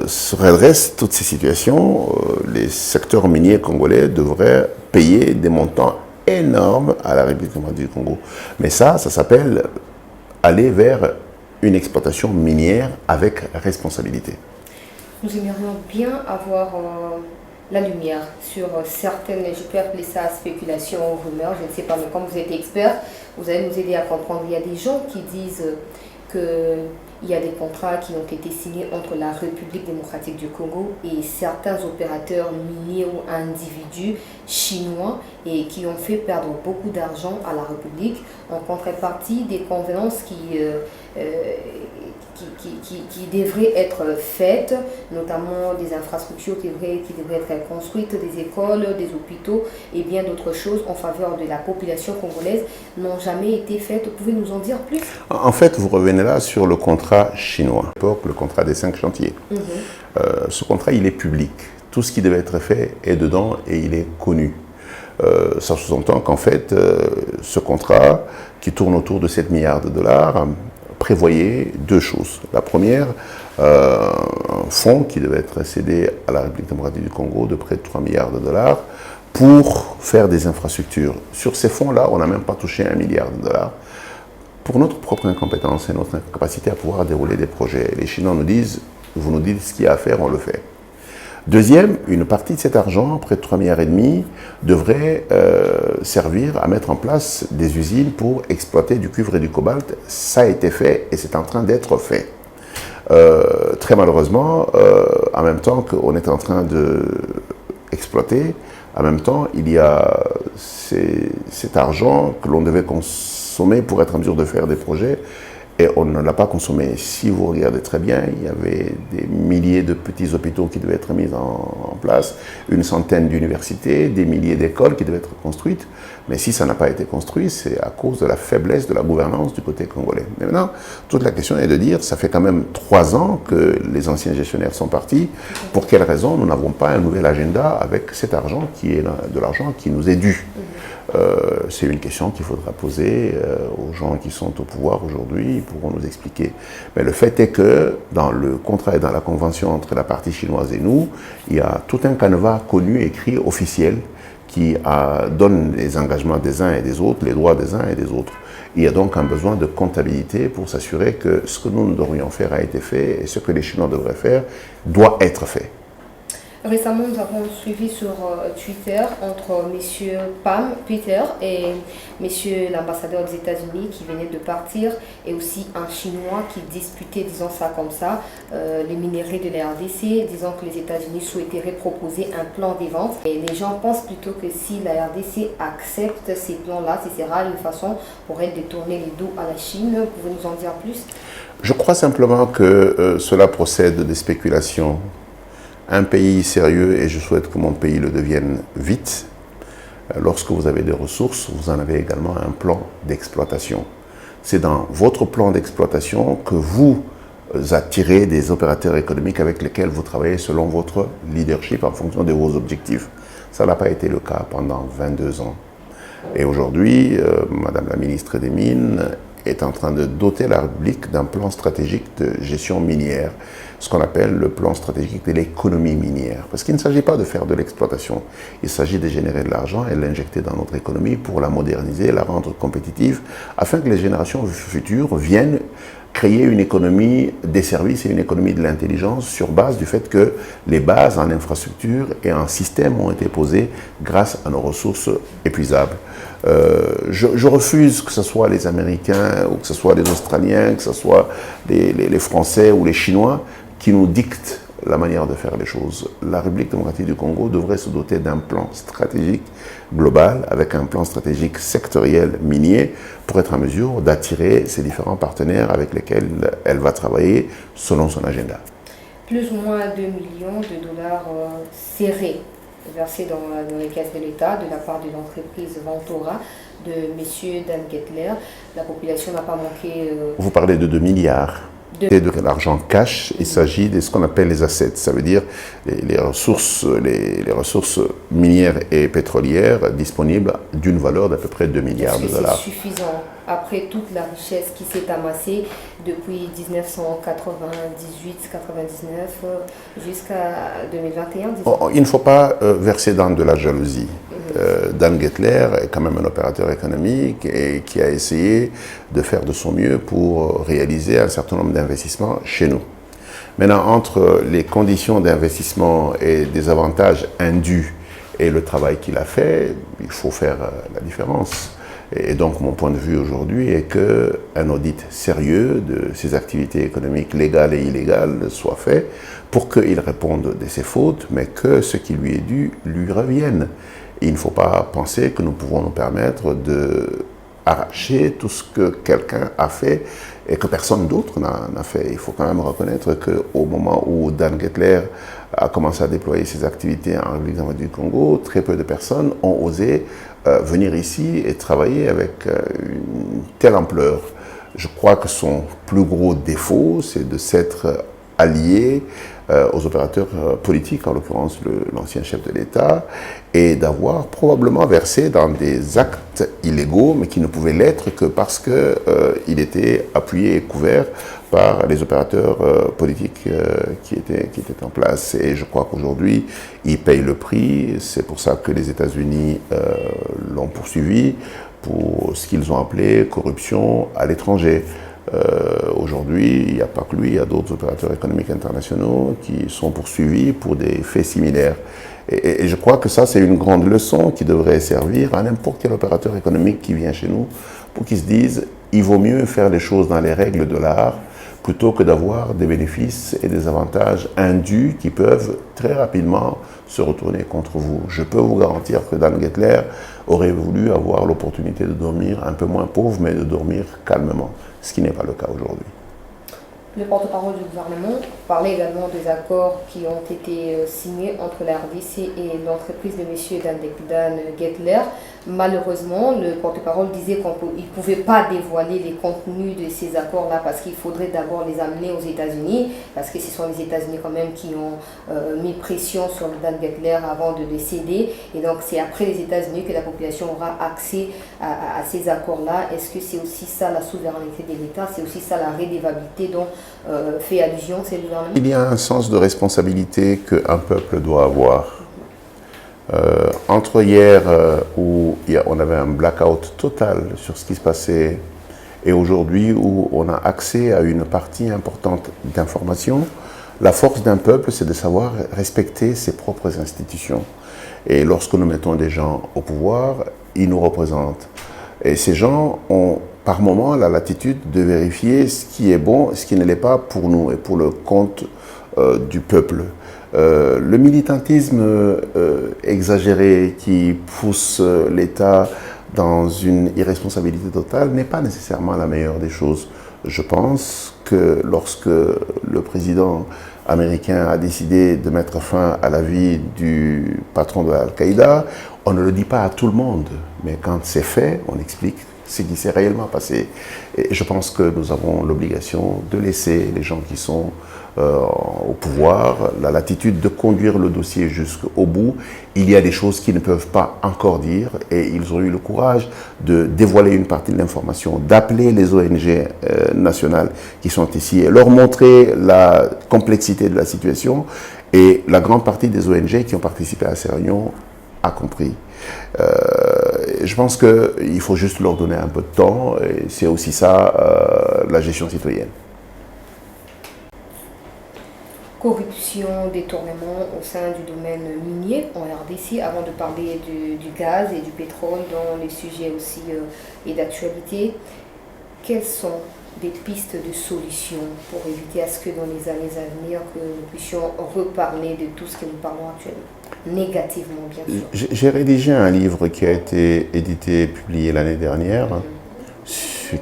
se redresse toutes ces situations, les secteurs miniers congolais devraient payer des montants énormes à la République démocratique du Congo. Mais ça s'appelle aller vers une exploitation minière avec responsabilité. Nous aimerions bien avoir la lumière sur certaines, je peux appeler ça spéculation ou rumeurs, je ne sais pas, mais comme vous êtes expert, vous allez nous aider à comprendre. Il y a des gens qui disent qu'il y a des contrats qui ont été signés entre la République démocratique du Congo et certains opérateurs miniers ou individus chinois et qui ont fait perdre beaucoup d'argent à la République en contrepartie des convenances qui devraient être faites, notamment des infrastructures qui devraient être construites, des écoles, des hôpitaux et bien d'autres choses en faveur de la population congolaise n'ont jamais été faites. Pouvez nous en dire plus? En fait, vous revenez là sur le contrat chinois, le contrat des 5 chantiers. Ce contrat, il est public. Tout ce qui devait être fait est dedans et il est connu. Ça sous-entend qu'en fait, ce contrat, qui tourne autour de 7 milliards de dollars, prévoyait 2 choses. La première, un fonds qui devait être cédé à la République démocratique du Congo de près de 3 milliards de dollars pour faire des infrastructures. Sur ces fonds-là, on n'a même pas touché 1 milliard de dollars. Pour notre propre incompétence et notre incapacité à pouvoir dérouler des projets, les Chinois nous disent, vous nous dites ce qu'il y a à faire, on le fait. Deuxième, une partie de cet argent, près de 3,5 milliards, devrait servir à mettre en place des usines pour exploiter du cuivre et du cobalt. Ça a été fait et c'est en train d'être fait. Très malheureusement, en même temps qu'on est en train d'exploiter, en même temps, il y a cet argent que l'on devait consommer pour être en mesure de faire des projets. Et on ne l'a pas consommé. Si vous regardez très bien, il y avait des milliers de petits hôpitaux qui devaient être mis en place, une centaine d'universités, des milliers d'écoles qui devaient être construites. Mais si ça n'a pas été construit, c'est à cause de la faiblesse de la gouvernance du côté congolais. Mais maintenant, toute la question est de dire, ça fait quand même 3 ans que les anciens gestionnaires sont partis. Pour quelle raison nous n'avons pas un nouvel agenda avec cet argent qui est de l'argent qui nous est dû? C'est une question qu'il faudra poser aux gens qui sont au pouvoir aujourd'hui, ils pourront nous expliquer. Mais le fait est que dans le contrat et dans la convention entre la partie chinoise et nous, il y a tout un canevas connu, écrit, officiel, qui donne les engagements des uns et des autres, les droits des uns et des autres. Il y a donc un besoin de comptabilité pour s'assurer que ce que nous devrions faire a été fait et ce que les Chinois devraient faire doit être fait. Récemment, nous avons suivi sur Twitter entre M. Pam Peter et M. l'ambassadeur des États-Unis qui venait de partir et aussi un Chinois qui disputait, disons ça comme ça, les minerais de la RDC, disant que les États-Unis souhaiteraient proposer un plan des ventes. Et les gens pensent plutôt que si la RDC accepte ces plans-là, ce sera une façon pour elle de tourner les dos à la Chine. Pouvez-vous nous en dire plus? Je crois simplement que cela procède des spéculations. Un pays sérieux, et je souhaite que mon pays le devienne vite, lorsque vous avez des ressources, vous en avez également un plan d'exploitation. C'est dans votre plan d'exploitation que vous attirez des opérateurs économiques avec lesquels vous travaillez selon votre leadership en fonction de vos objectifs. Ça n'a pas été le cas pendant 22 ans. Et aujourd'hui, Madame la ministre des Mines est en train de doter la République d'un plan stratégique de gestion minière, ce qu'on appelle le plan stratégique de l'économie minière. Parce qu'il ne s'agit pas de faire de l'exploitation, il s'agit de générer de l'argent et de l'injecter dans notre économie pour la moderniser, la rendre compétitive, afin que les générations futures viennent créer une économie des services et une économie de l'intelligence sur base du fait que les bases en infrastructure et en système ont été posées grâce à nos ressources épuisables. Je refuse que ce soit les Américains ou que ce soit les Australiens, que ce soit les Français ou les Chinois qui nous dictent la manière de faire les choses. La République démocratique du Congo devrait se doter d'un plan stratégique global avec un plan stratégique sectoriel minier pour être en mesure d'attirer ces différents partenaires avec lesquels elle va travailler selon son agenda. Plus ou moins 2 millions de dollars serrés versés dans les caisses de l'État de la part de l'entreprise Ventura de M. Dan Gettler. La population n'a pas manqué... Vous parlez de 2 milliards. Et de l'argent cash, il s'agit de ce qu'on appelle les assets, ça veut dire les ressources minières et pétrolières disponibles d'une valeur d'à peu près 2 milliards de dollars. C'est suffisant après toute la richesse qui s'est amassée depuis 1998-99 jusqu'à 2021, disons. Il ne faut pas verser dans de la jalousie. Dan Gettler est quand même un opérateur économique et qui a essayé de faire de son mieux pour réaliser un certain nombre d'investissements chez nous. Maintenant, entre les conditions d'investissement et des avantages indus et le travail qu'il a fait, il faut faire la différence. Et donc, mon point de vue aujourd'hui est qu'un audit sérieux de ses activités économiques légales et illégales soit fait pour qu'il réponde de ses fautes, mais que ce qui lui est dû lui revienne. Et il ne faut pas penser que nous pouvons nous permettre d'arracher tout ce que quelqu'un a fait et que personne d'autre n'a fait. Il faut quand même reconnaître qu'au moment où Dan Gettler a commencé à déployer ses activités en République démocratique du Congo, très peu de personnes ont osé venir ici et travailler avec une telle ampleur. Je crois que son plus gros défaut, c'est de s'être allié aux opérateurs politiques, en l'occurrence l'ancien chef de l'État, et d'avoir probablement versé dans des actes illégaux, mais qui ne pouvaient l'être que parce qu'il était appuyé et couvert par les opérateurs politiques qui étaient en place. Et je crois qu'aujourd'hui, il paye le prix. C'est pour ça que les États-Unis l'ont poursuivi pour ce qu'ils ont appelé corruption à l'étranger. Aujourd'hui, il n'y a pas que lui, il y a d'autres opérateurs économiques internationaux qui sont poursuivis pour des faits similaires. Et je crois que ça, c'est une grande leçon qui devrait servir à n'importe quel opérateur économique qui vient chez nous pour qu'ils se disent il vaut mieux faire les choses dans les règles de l'art plutôt que d'avoir des bénéfices et des avantages indus qui peuvent très rapidement se retourner contre vous. Je peux vous garantir que Dan Gettler aurait voulu avoir l'opportunité de dormir un peu moins pauvre, mais de dormir calmement, ce qui n'est pas le cas aujourd'hui. Le porte-parole du gouvernement parlait également des accords qui ont été signés entre la RDC et l'entreprise de M. Dan Gettler. Malheureusement, le porte-parole disait qu'il ne pouvait pas dévoiler les contenus de ces accords-là parce qu'il faudrait d'abord les amener aux États-Unis, parce que ce sont les États-Unis quand même qui ont mis pression sur Dan Gettler avant de les céder. Et donc c'est après les États-Unis que la population aura accès à ces accords-là. Est-ce que c'est aussi ça la souveraineté de l'État? C'est aussi ça la redevabilité dont fait allusion ces gouvernements? Il y a un sens de responsabilité qu'un peuple doit avoir. Entre hier, où on avait un blackout total sur ce qui se passait, et aujourd'hui où on a accès à une partie importante d'informations, La force d'un peuple, c'est de savoir respecter ses propres institutions. Et lorsque nous mettons des gens au pouvoir, ils nous représentent. Et ces gens ont par moment la latitude de vérifier ce qui est bon, ce qui ne l'est pas pour nous et pour le compte du peuple. Le militantisme exagéré qui pousse l'État dans une irresponsabilité totale n'est pas nécessairement la meilleure des choses. Je pense que lorsque le président américain a décidé de mettre fin à la vie du patron de Al-Qaïda, on ne le dit pas à tout le monde, mais quand c'est fait, on explique ce qui s'est réellement passé. Et je pense que nous avons l'obligation de laisser les gens qui sont au pouvoir la latitude de conduire le dossier jusqu'au bout. Il y a des choses qu'ils ne peuvent pas encore dire et ils ont eu le courage de dévoiler une partie de l'information, d'appeler les ONG nationales qui sont ici et leur montrer la complexité de la situation. Et la grande partie des ONG qui ont participé à ces réunions a compris. Je pense qu'il faut juste leur donner un peu de temps et c'est aussi ça la gestion citoyenne. Corruption, détournement au sein du domaine minier en RDC, avant de parler du gaz et du pétrole dans les sujets aussi et d'actualité. Quelles sont des pistes de solutions pour éviter à ce que dans les années à venir que nous puissions reparler de tout ce que nous parlons actuellement, négativement bien sûr? J'ai rédigé un livre qui a été édité et publié l'année dernière,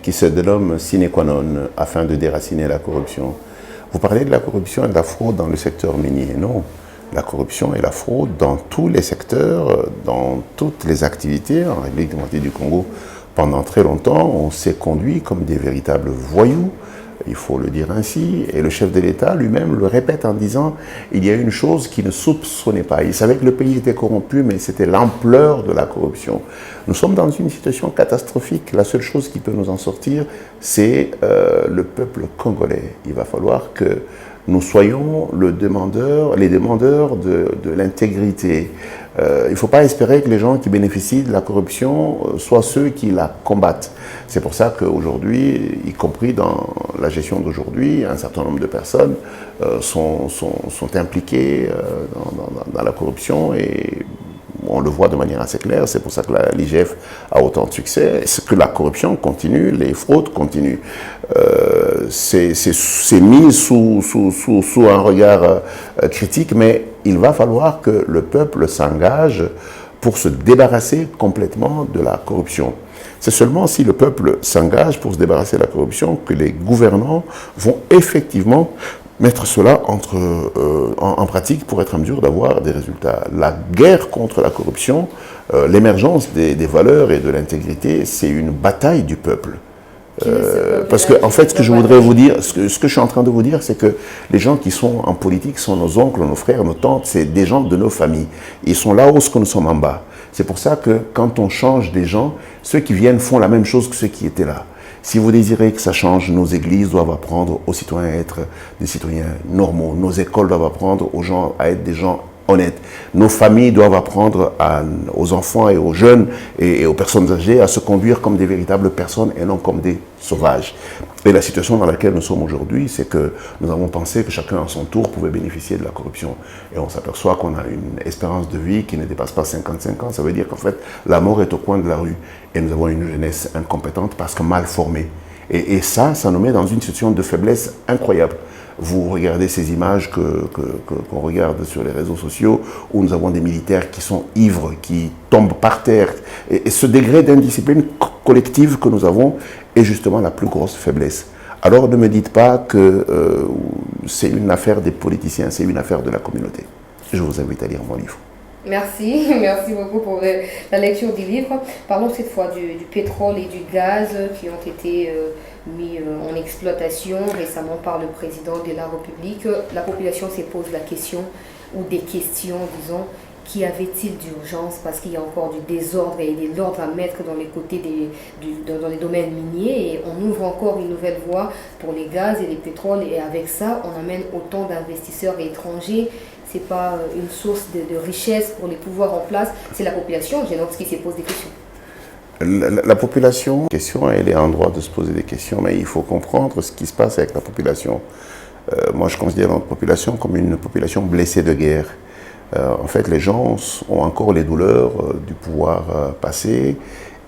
qui se dénomme Sine qua non, afin de déraciner la corruption. Vous parlez de la corruption et de la fraude dans le secteur minier. Non, la corruption et la fraude dans tous les secteurs, dans toutes les activités. En République démocratique du Congo, pendant très longtemps, on s'est conduit comme des véritables voyous, il faut le dire ainsi, et le chef de l'État lui-même le répète en disant il y a une chose qu'il ne soupçonnait pas. Il savait que le pays était corrompu, mais c'était l'ampleur de la corruption. Nous sommes dans une situation catastrophique. La seule chose qui peut nous en sortir, c'est le peuple congolais. Il va falloir que nous soyons les demandeurs de l'intégrité. Il ne faut pas espérer que les gens qui bénéficient de la corruption soient ceux qui la combattent. C'est pour ça qu'aujourd'hui, y compris dans la gestion d'aujourd'hui, un certain nombre de personnes sont impliquées dans la corruption et on le voit de manière assez claire. C'est pour ça que l'IGF a autant de succès. C'est que la corruption continue, les fraudes continuent. C'est mis sous un regard critique, mais il va falloir que le peuple s'engage pour se débarrasser complètement de la corruption. C'est seulement si le peuple s'engage pour se débarrasser de la corruption que les gouvernants vont effectivement mettre cela en pratique pour être en mesure d'avoir des résultats. La guerre contre la corruption, l'émergence des valeurs et de l'intégrité, c'est une bataille du peuple. Parce que, en fait, ce que je voudrais vous dire, ce que je suis en train de vous dire, c'est que les gens qui sont en politique sont nos oncles, nos frères, nos tantes, c'est des gens de nos familles. Ils sont là-haut que nous sommes en bas. C'est pour ça que quand on change des gens, ceux qui viennent font la même chose que ceux qui étaient là. Si vous désirez que ça change, nos églises doivent apprendre aux citoyens à être des citoyens normaux. Nos écoles doivent apprendre aux gens à être des gens honnêtes. Nos familles doivent apprendre aux enfants et aux jeunes et aux personnes âgées à se conduire comme des véritables personnes et non comme des sauvages. Et la situation dans laquelle nous sommes aujourd'hui, c'est que nous avons pensé que chacun à son tour pouvait bénéficier de la corruption. Et on s'aperçoit qu'on a une espérance de vie qui ne dépasse pas 55 ans. Ça veut dire qu'en fait, la mort est au coin de la rue. Et nous avons une jeunesse incompétente parce que mal formée. Et ça nous met dans une situation de faiblesse incroyable. Vous regardez ces images qu'on regarde sur les réseaux sociaux où nous avons des militaires qui sont ivres, qui tombent par terre. Et ce degré d'indiscipline collective que nous avons est justement la plus grosse faiblesse. Alors ne me dites pas que c'est une affaire des politiciens, c'est une affaire de la communauté. Je vous invite à lire mon livre. Merci, merci beaucoup pour la lecture du livre. Parlons cette fois du pétrole et du gaz qui ont été mis en exploitation récemment par le président de la République. La population se pose la question, ou des questions, disons, qu'y avait-il d'urgence parce qu'il y a encore du désordre et de l'ordre à mettre dans les côtés dans les domaines miniers et on ouvre encore une nouvelle voie pour les gaz et les pétroles et avec ça on amène autant d'investisseurs étrangers. C'est pas une source de richesse pour les pouvoirs en place, c'est la population qui se pose des questions. La population, elle est en droit de se poser des questions, mais il faut comprendre ce qui se passe avec la population. Moi, je considère notre population comme une population blessée de guerre. En fait, les gens ont encore les douleurs du pouvoir passé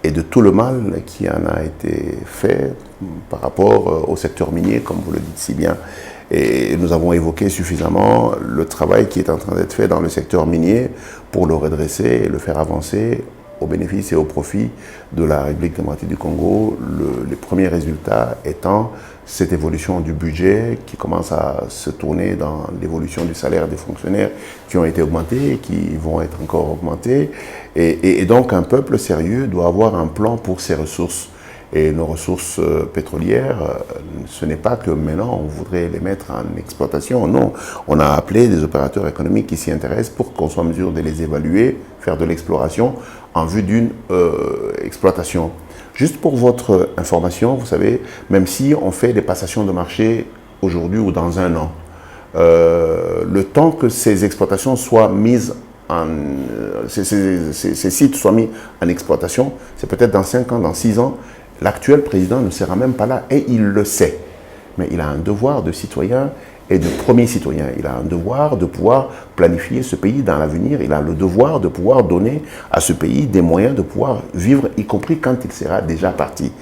et de tout le mal qui en a été fait par rapport au secteur minier, comme vous le dites si bien. Et nous avons évoqué suffisamment le travail qui est en train d'être fait dans le secteur minier pour le redresser et le faire avancer au bénéfice et au profit de la République démocratique du Congo, les premiers résultats étant cette évolution du budget qui commence à se tourner dans l'évolution du salaire des fonctionnaires qui ont été augmentés et qui vont être encore augmentés. Et donc un peuple sérieux doit avoir un plan pour ses ressources. Et nos ressources pétrolières, ce n'est pas que maintenant on voudrait les mettre en exploitation. Non, on a appelé des opérateurs économiques qui s'y intéressent pour qu'on soit en mesure de les évaluer, faire de l'exploration en vue d'une exploitation. Juste pour votre information, vous savez, même si on fait des passations de marché aujourd'hui ou dans un an, le temps que ces exploitations soient mises ces sites soient mis en exploitation, c'est peut-être dans 5 ans, dans 6 ans. L'actuel président ne sera même pas là et il le sait. Mais il a un devoir de citoyen et de premier citoyen. Il a un devoir de pouvoir planifier ce pays dans l'avenir. Il a le devoir de pouvoir donner à ce pays des moyens de pouvoir vivre, y compris quand il sera déjà parti.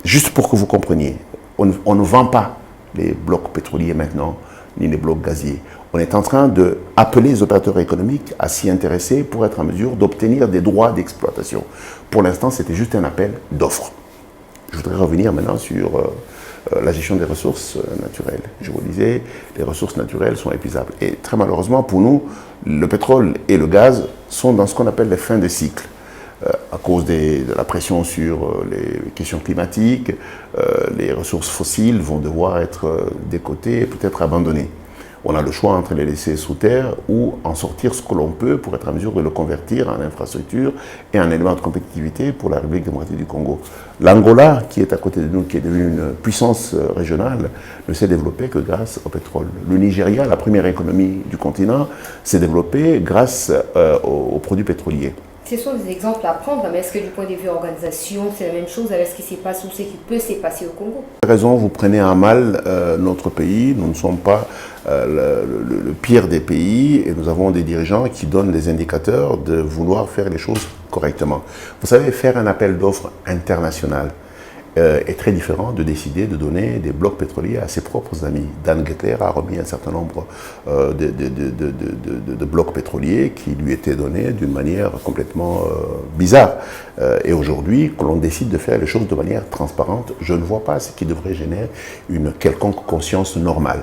Juste pour que vous compreniez, on ne vend pas les blocs pétroliers maintenant, ni les blocs gaziers. On est en train d'appeler les opérateurs économiques à s'y intéresser pour être en mesure d'obtenir des droits d'exploitation. Pour l'instant, c'était juste un appel d'offres. Je voudrais revenir maintenant sur la gestion des ressources naturelles. Je vous disais, les ressources naturelles sont épuisables. Et très malheureusement pour nous, le pétrole et le gaz sont dans ce qu'on appelle les fins de cycle. À cause de la pression sur les questions climatiques, les ressources fossiles vont devoir être décotées et peut-être abandonnées. On a le choix entre les laisser sous terre ou en sortir ce que l'on peut pour être en mesure de le convertir en infrastructure et en élément de compétitivité pour la République démocratique du Congo. L'Angola, qui est à côté de nous, qui est devenue une puissance régionale, ne s'est développée que grâce au pétrole. Le Nigeria, la première économie du continent, s'est développée grâce aux produits pétroliers. Ce sont des exemples à prendre, mais est-ce que du point de vue organisation, c'est la même chose avec ce qui s'est passé ou ce qui peut se passer au Congo? Vous avez raison, vous prenez à mal notre pays. Nous ne sommes pas le pire des pays et nous avons des dirigeants qui donnent des indicateurs de vouloir faire les choses correctement. Vous savez, faire un appel d'offres international est très différent de décider de donner des blocs pétroliers à ses propres amis. Dan Gettler a remis un certain nombre de blocs pétroliers qui lui étaient donnés d'une manière complètement bizarre. Et aujourd'hui, que l'on décide de faire les choses de manière transparente, je ne vois pas ce qui devrait générer une quelconque conscience normale.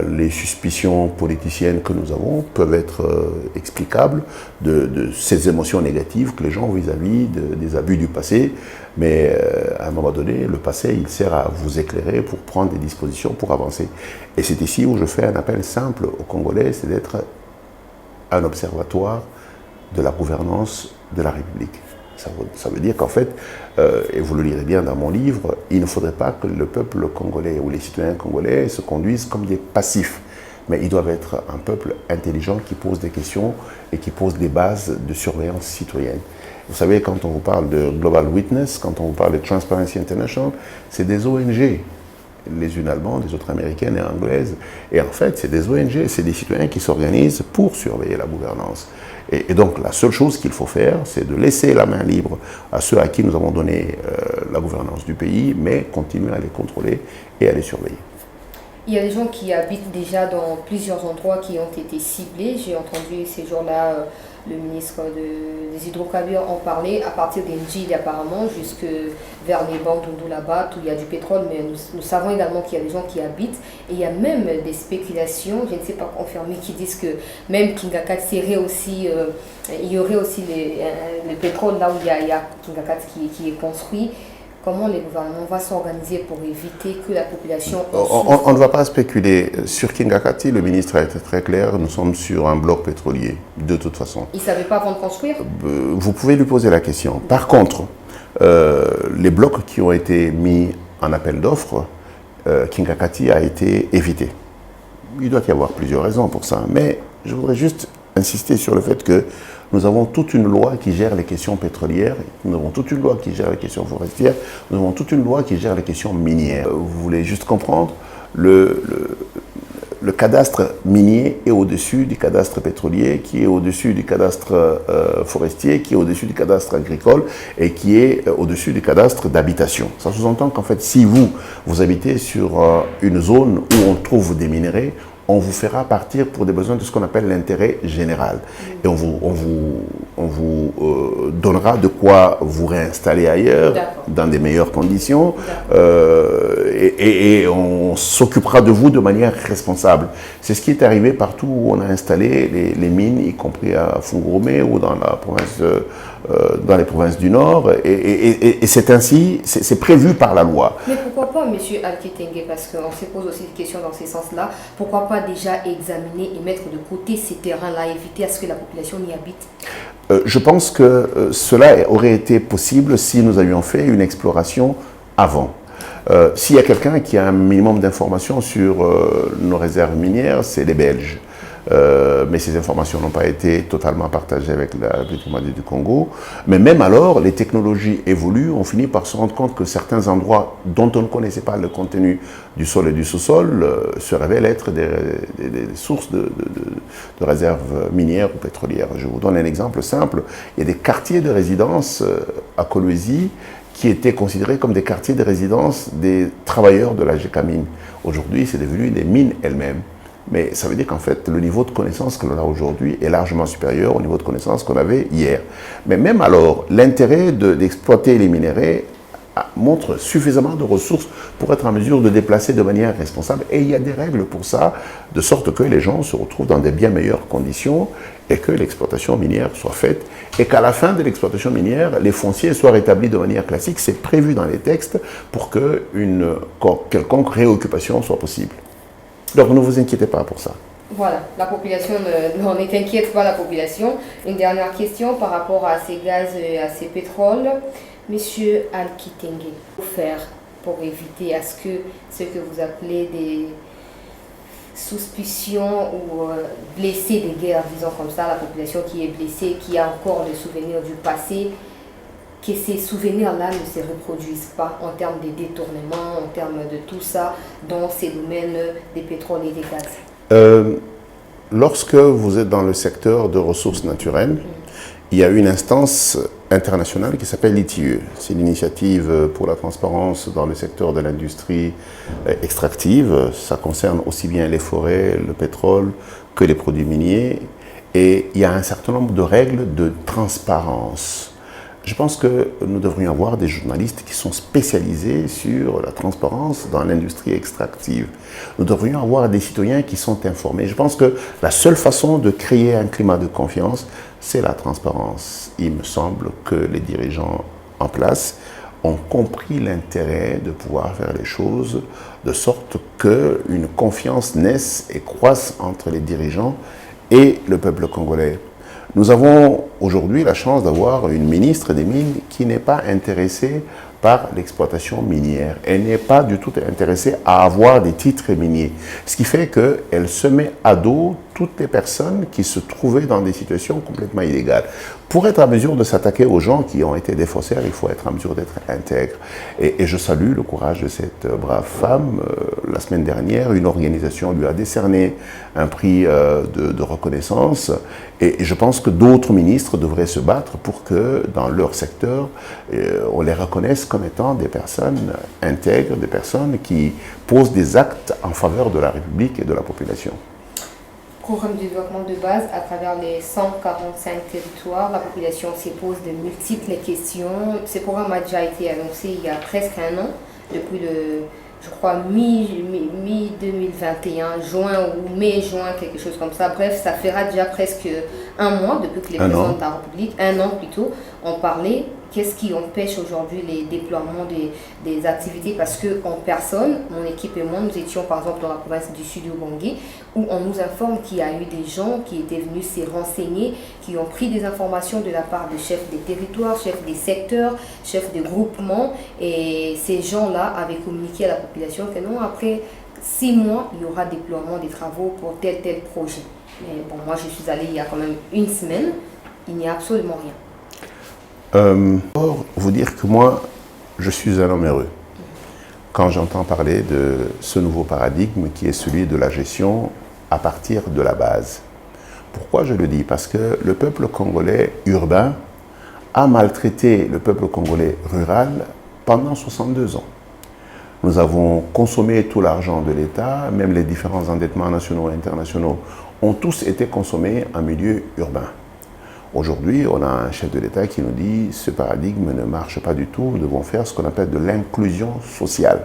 Les suspicions politiciennes que nous avons peuvent être explicables de ces émotions négatives que les gens ont vis-à-vis des abus du passé. Mais à un moment donné, le passé, il sert à vous éclairer pour prendre des dispositions pour avancer. Et c'est ici où je fais un appel simple aux Congolais, c'est d'être un observatoire de la gouvernance de la République. Ça veut dire qu'en fait, et vous le lirez bien dans mon livre, il ne faudrait pas que le peuple congolais ou les citoyens congolais se conduisent comme des passifs. Mais ils doivent être un peuple intelligent qui pose des questions et qui pose des bases de surveillance citoyenne. Vous savez, quand on vous parle de Global Witness, quand on vous parle de Transparency International, c'est des ONG. Les unes allemandes, les autres américaines et anglaises. Et en fait, c'est des ONG, c'est des citoyens qui s'organisent pour surveiller la gouvernance. Et donc, la seule chose qu'il faut faire, c'est de laisser la main libre à ceux à qui nous avons donné la gouvernance du pays, mais continuer à les contrôler et à les surveiller. Il y a des gens qui habitent déjà dans plusieurs endroits qui ont été ciblés. J'ai entendu ces jours-là le ministre des hydrocarbures en parler à partir d'Engie apparemment jusque vers les Bandundu là-bas où il y a du pétrole, mais nous savons également qu'il y a des gens qui habitent et il y a même des spéculations, je ne sais pas confirmer, qui disent que même Kingakat serait aussi, il y aurait aussi le pétrole là où il y a Kingakat qui est construit. Comment les gouvernements vont s'organiser pour éviter que la population... On ne va pas spéculer. Sur Kingakati, le ministre a été très clair, nous sommes sur un bloc pétrolier, de toute façon. Il ne savait pas avant de construire? Vous pouvez lui poser la question. Par contre, les blocs qui ont été mis en appel d'offres, Kingakati a été évité. Il doit y avoir plusieurs raisons pour ça, mais je voudrais juste insister sur le fait que nous avons toute une loi qui gère les questions pétrolières, nous avons toute une loi qui gère les questions forestières, nous avons toute une loi qui gère les questions minières. Vous voulez juste comprendre, le cadastre minier est au-dessus du cadastre pétrolier, qui est au-dessus du cadastre forestier, qui est au-dessus du cadastre agricole et qui est au-dessus du cadastre d'habitation. Ça sous-entend qu'en fait, si vous habitez sur une zone où on trouve des minerais, on vous fera partir pour des besoins de ce qu'on appelle l'intérêt général. Et on vous donnera de quoi vous réinstaller ailleurs, dans des meilleures conditions, et on s'occupera de vous de manière responsable. C'est ce qui est arrivé partout où on a installé les mines, y compris à Fungurumé ou dans les provinces du Nord, et c'est ainsi, c'est prévu par la loi. Mais pourquoi pas, M. Alkitenge, parce qu'on se pose aussi des questions dans ces sens-là, pourquoi pas déjà examiner et mettre de côté ces terrains-là, éviter à ce que la population y habite? Je pense que cela aurait été possible si nous avions fait une exploration avant. S'il y a quelqu'un qui a un minimum d'informations sur nos réserves minières, c'est les Belges. Mais ces informations n'ont pas été totalement partagées avec la République démocratique du Congo. Mais même alors, les technologies évoluent, on finit par se rendre compte que certains endroits dont on ne connaissait pas le contenu du sol et du sous-sol se révèlent être des sources de réserves minières ou pétrolières. Je vous donne un exemple simple. Il y a des quartiers de résidence à Kolwezi qui étaient considérés comme des quartiers de résidence des travailleurs de la Gécamine. Aujourd'hui, c'est devenu des mines elles-mêmes. Mais ça veut dire qu'en fait, le niveau de connaissance que l'on a aujourd'hui est largement supérieur au niveau de connaissance qu'on avait hier. Mais même alors, l'intérêt d'exploiter les minéraux montre suffisamment de ressources pour être en mesure de déplacer de manière responsable. Et il y a des règles pour ça, de sorte que les gens se retrouvent dans des bien meilleures conditions et que l'exploitation minière soit faite. Et qu'à la fin de l'exploitation minière, les fonciers soient rétablis de manière classique. C'est prévu dans les textes pour qu'une quelconque réoccupation soit possible. Donc ne vous inquiétez pas pour ça. Voilà, la population, on n'inquiète pas la population. Une dernière question par rapport à ces gaz, à ces pétroles. Monsieur Alkitenge, que faire pour éviter à ce que vous appelez des suspicions ou blessés des guerres, disons comme ça, la population qui est blessée, qui a encore des souvenirs du passé, que ces souvenirs-là ne se reproduisent pas en termes de détournement, en termes de tout ça, dans ces domaines des pétroles et des gaz? Lorsque vous êtes dans le secteur de ressources naturelles, il y a une instance internationale qui s'appelle l'ITIE. C'est l'initiative pour la transparence dans le secteur de l'industrie extractive. Ça concerne aussi bien les forêts, le pétrole que les produits miniers. Et il y a un certain nombre de règles de transparence. Je pense que nous devrions avoir des journalistes qui sont spécialisés sur la transparence dans l'industrie extractive. Nous devrions avoir des citoyens qui sont informés. Je pense que la seule façon de créer un climat de confiance, c'est la transparence. Il me semble que les dirigeants en place ont compris l'intérêt de pouvoir faire les choses de sorte qu'une confiance naisse et croisse entre les dirigeants et le peuple congolais. Nous avons aujourd'hui la chance d'avoir une ministre des Mines qui n'est pas intéressée par l'exploitation minière. Elle n'est pas du tout intéressée à avoir des titres miniers. Ce qui fait qu'elle se met à dos toutes les personnes qui se trouvaient dans des situations complètement illégales. Pour être en mesure de s'attaquer aux gens qui ont été des faussaires, il faut être en mesure d'être intègre. Et je salue le courage de cette brave femme. La semaine dernière, une organisation lui a décerné un prix de reconnaissance. Et je pense que d'autres ministres devraient se battre pour que dans leur secteur, on les reconnaisse comme étant des personnes intègres, des personnes qui posent des actes en faveur de la République et de la population. Programme de développement de base à travers les 145 territoires. La population se pose de multiples questions. Ce programme a déjà été annoncé il y a presque un an, depuis je crois, mi-2021, juin ou mai-juin, quelque chose comme ça. Bref, ça fera déjà presque un mois depuis que les présidents de la République, un an plutôt, ont parlé. Qu'est-ce qui empêche aujourd'hui les déploiements des activités? Parce qu'en personne, mon équipe et moi, nous étions par exemple dans la province du Sud Ubangi, où on nous informe qu'il y a eu des gens qui étaient venus se renseigner, qui ont pris des informations de la part des chefs des territoires, chefs des secteurs, chefs des groupements, et ces gens-là avaient communiqué à la population que non, après 6 mois, il y aura déploiement des travaux pour tel projet. Mais bon, moi, je suis allée il y a quand même une semaine, il n'y a absolument rien. Pour vous dire que moi, je suis un homme heureux quand j'entends parler de ce nouveau paradigme qui est celui de la gestion à partir de la base. Pourquoi je le dis? Parce que le peuple congolais urbain a maltraité le peuple congolais rural pendant 62 ans. Nous avons consommé tout l'argent de l'État, même les différents endettements nationaux et internationaux ont tous été consommés en milieu urbain. Aujourd'hui, on a un chef de l'État qui nous dit « ce paradigme ne marche pas du tout, nous devons faire ce qu'on appelle de l'inclusion sociale ».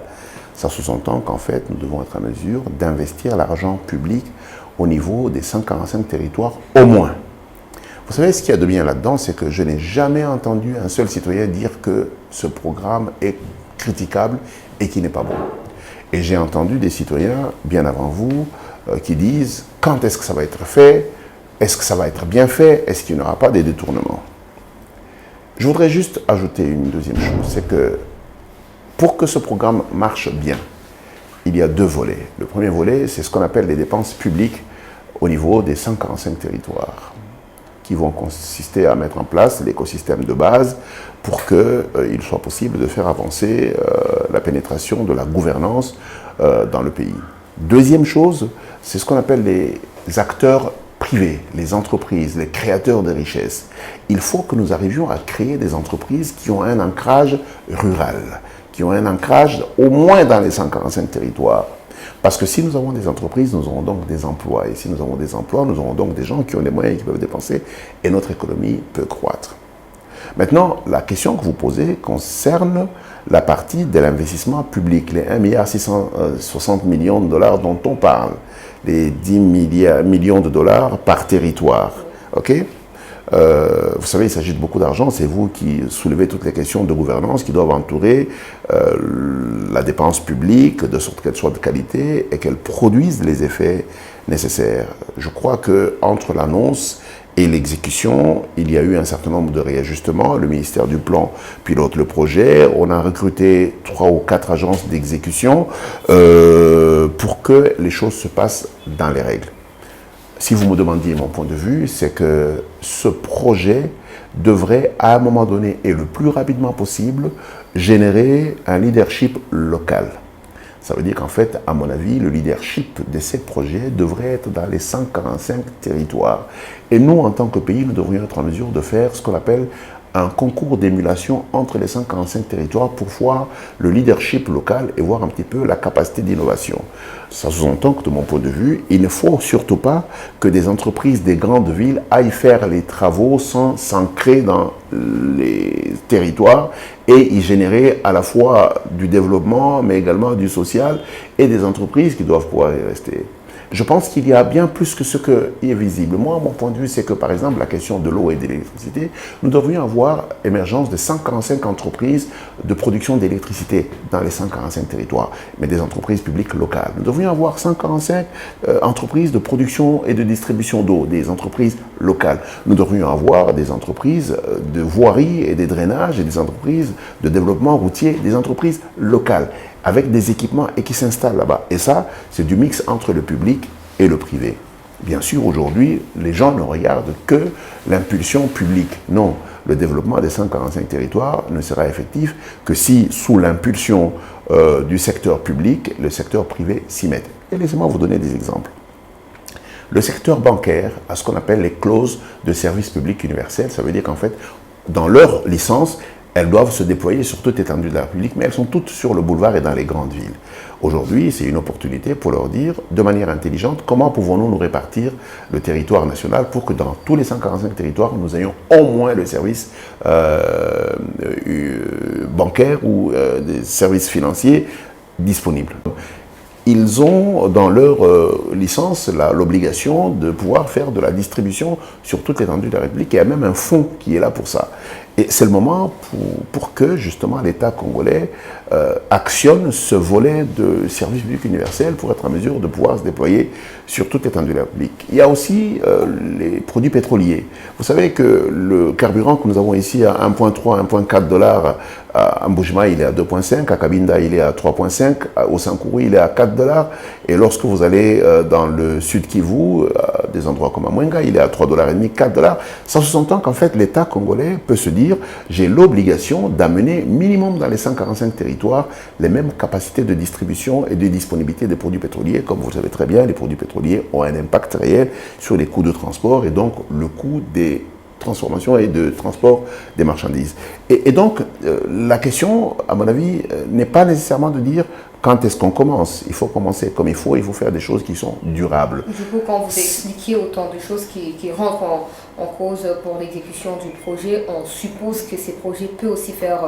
Ça sous-entend qu'en fait, nous devons être en mesure d'investir l'argent public au niveau des 145 territoires au moins. Vous savez, ce qu'il y a de bien là-dedans, c'est que je n'ai jamais entendu un seul citoyen dire que ce programme est critiquable et qu'il n'est pas bon. Et j'ai entendu des citoyens, bien avant vous, qui disent « quand est-ce que ça va être fait ? Est-ce que ça va être bien fait? Est-ce qu'il n'y aura pas des détournements ?» Je voudrais juste ajouter une deuxième chose, c'est que pour que ce programme marche bien, il y a deux volets. Le premier volet, c'est ce qu'on appelle les dépenses publiques au niveau des 145 territoires, qui vont consister à mettre en place l'écosystème de base pour qu'il soit possible de faire avancer la pénétration de la gouvernance dans le pays. Deuxième chose, c'est ce qu'on appelle les acteurs privés, les entreprises, les créateurs de richesses. Il faut que nous arrivions à créer des entreprises qui ont un ancrage rural, qui ont un ancrage au moins dans les 145 territoires. Parce que si nous avons des entreprises, nous aurons donc des emplois. Et si nous avons des emplois, nous aurons donc des gens qui ont les moyens et qui peuvent dépenser. Et notre économie peut croître. Maintenant, la question que vous posez concerne la partie de l'investissement public, les 1,660 milliard de dollars dont on parle, les 10 millions de dollars par territoire. Okay? Vous savez, il s'agit de beaucoup d'argent, c'est vous qui soulevez toutes les questions de gouvernance qui doivent entourer la dépense publique, de sorte qu'elle soit de qualité et qu'elle produise les effets nécessaires. Je crois qu'entre l'annonce et l'exécution, il y a eu un certain nombre de réajustements. Le ministère du Plan pilote le projet. On a recruté 3 ou 4 agences d'exécution pour que les choses se passent dans les règles. Si vous me demandiez mon point de vue, c'est que ce projet devrait, à un moment donné et le plus rapidement possible, générer un leadership local. Ça veut dire qu'en fait, à mon avis, le leadership de ces projets devrait être dans les 145 territoires. Et nous, en tant que pays, nous devrions être en mesure de faire ce qu'on appelle un concours d'émulation entre les 145 territoires pour voir le leadership local et voir un petit peu la capacité d'innovation. Ça sous-entend que, de mon point de vue, il ne faut surtout pas que des entreprises des grandes villes aillent faire les travaux sans s'ancrer dans les territoires et y générer à la fois du développement, mais également du social et des entreprises qui doivent pouvoir y rester. Je pense qu'il y a bien plus que ce qui est visible. Moi, mon point de vue, c'est que, par exemple, la question de l'eau et de l'électricité, nous devrions avoir émergence de 145 entreprises de production d'électricité dans les 145 territoires, mais des entreprises publiques locales. Nous devrions avoir 145 entreprises de production et de distribution d'eau, des entreprises locales. Nous devrions avoir des entreprises de voirie et des drainages et des entreprises de développement routier, des entreprises locales, avec des équipements et qui s'installent là-bas. Et ça, c'est du mix entre le public et le privé. Bien sûr, aujourd'hui, les gens ne regardent que l'impulsion publique. Non, le développement des 145 territoires ne sera effectif que si, sous l'impulsion du secteur public, le secteur privé s'y mette. Et laissez-moi vous donner des exemples. Le secteur bancaire a ce qu'on appelle les clauses de service public universel. Ça veut dire qu'en fait, dans leur licence, elles doivent se déployer sur toute l'étendue de la République, mais elles sont toutes sur le boulevard et dans les grandes villes. Aujourd'hui, c'est une opportunité pour leur dire, de manière intelligente, comment pouvons-nous nous répartir le territoire national pour que dans tous les 145 territoires, nous ayons au moins le service bancaire ou des services financiers disponibles. Ils ont dans leur licence l'obligation de pouvoir faire de la distribution sur toute l'étendue de la République. Il y a même un fonds qui est là pour ça. Et c'est le moment pour que, justement, l'État congolais actionne ce volet de service public universel pour être en mesure de pouvoir se déployer sur toute l'étendue de la République. Il y a aussi les produits pétroliers. Vous savez que le carburant que nous avons ici à 1,3, 1,4 dollars, à Mbujimayi, il est à 2,5, à Kabinda, il est à 3,5, au Sankuru, il est à 4 dollars. Et lorsque vous allez dans le sud Kivu, à des endroits comme à Mwenga, il est à 3,5 dollars, 4 dollars. Ça sous-entend qu'en fait, l'État congolais peut se dire, j'ai l'obligation d'amener minimum dans les 145 territoires les mêmes capacités de distribution et de disponibilité des produits pétroliers. Comme vous le savez très bien, les produits pétroliers ont un impact réel sur les coûts de transport et donc le coût des transformation et de transport des marchandises. Et donc, la question, à mon avis, n'est pas nécessairement de dire quand est-ce qu'on commence. Il faut commencer comme il faut faire des choses qui sont durables. Du coup, quand vous expliquez autant de choses qui rentrent en cause pour l'exécution du projet, on suppose que ces projets peuvent aussi faire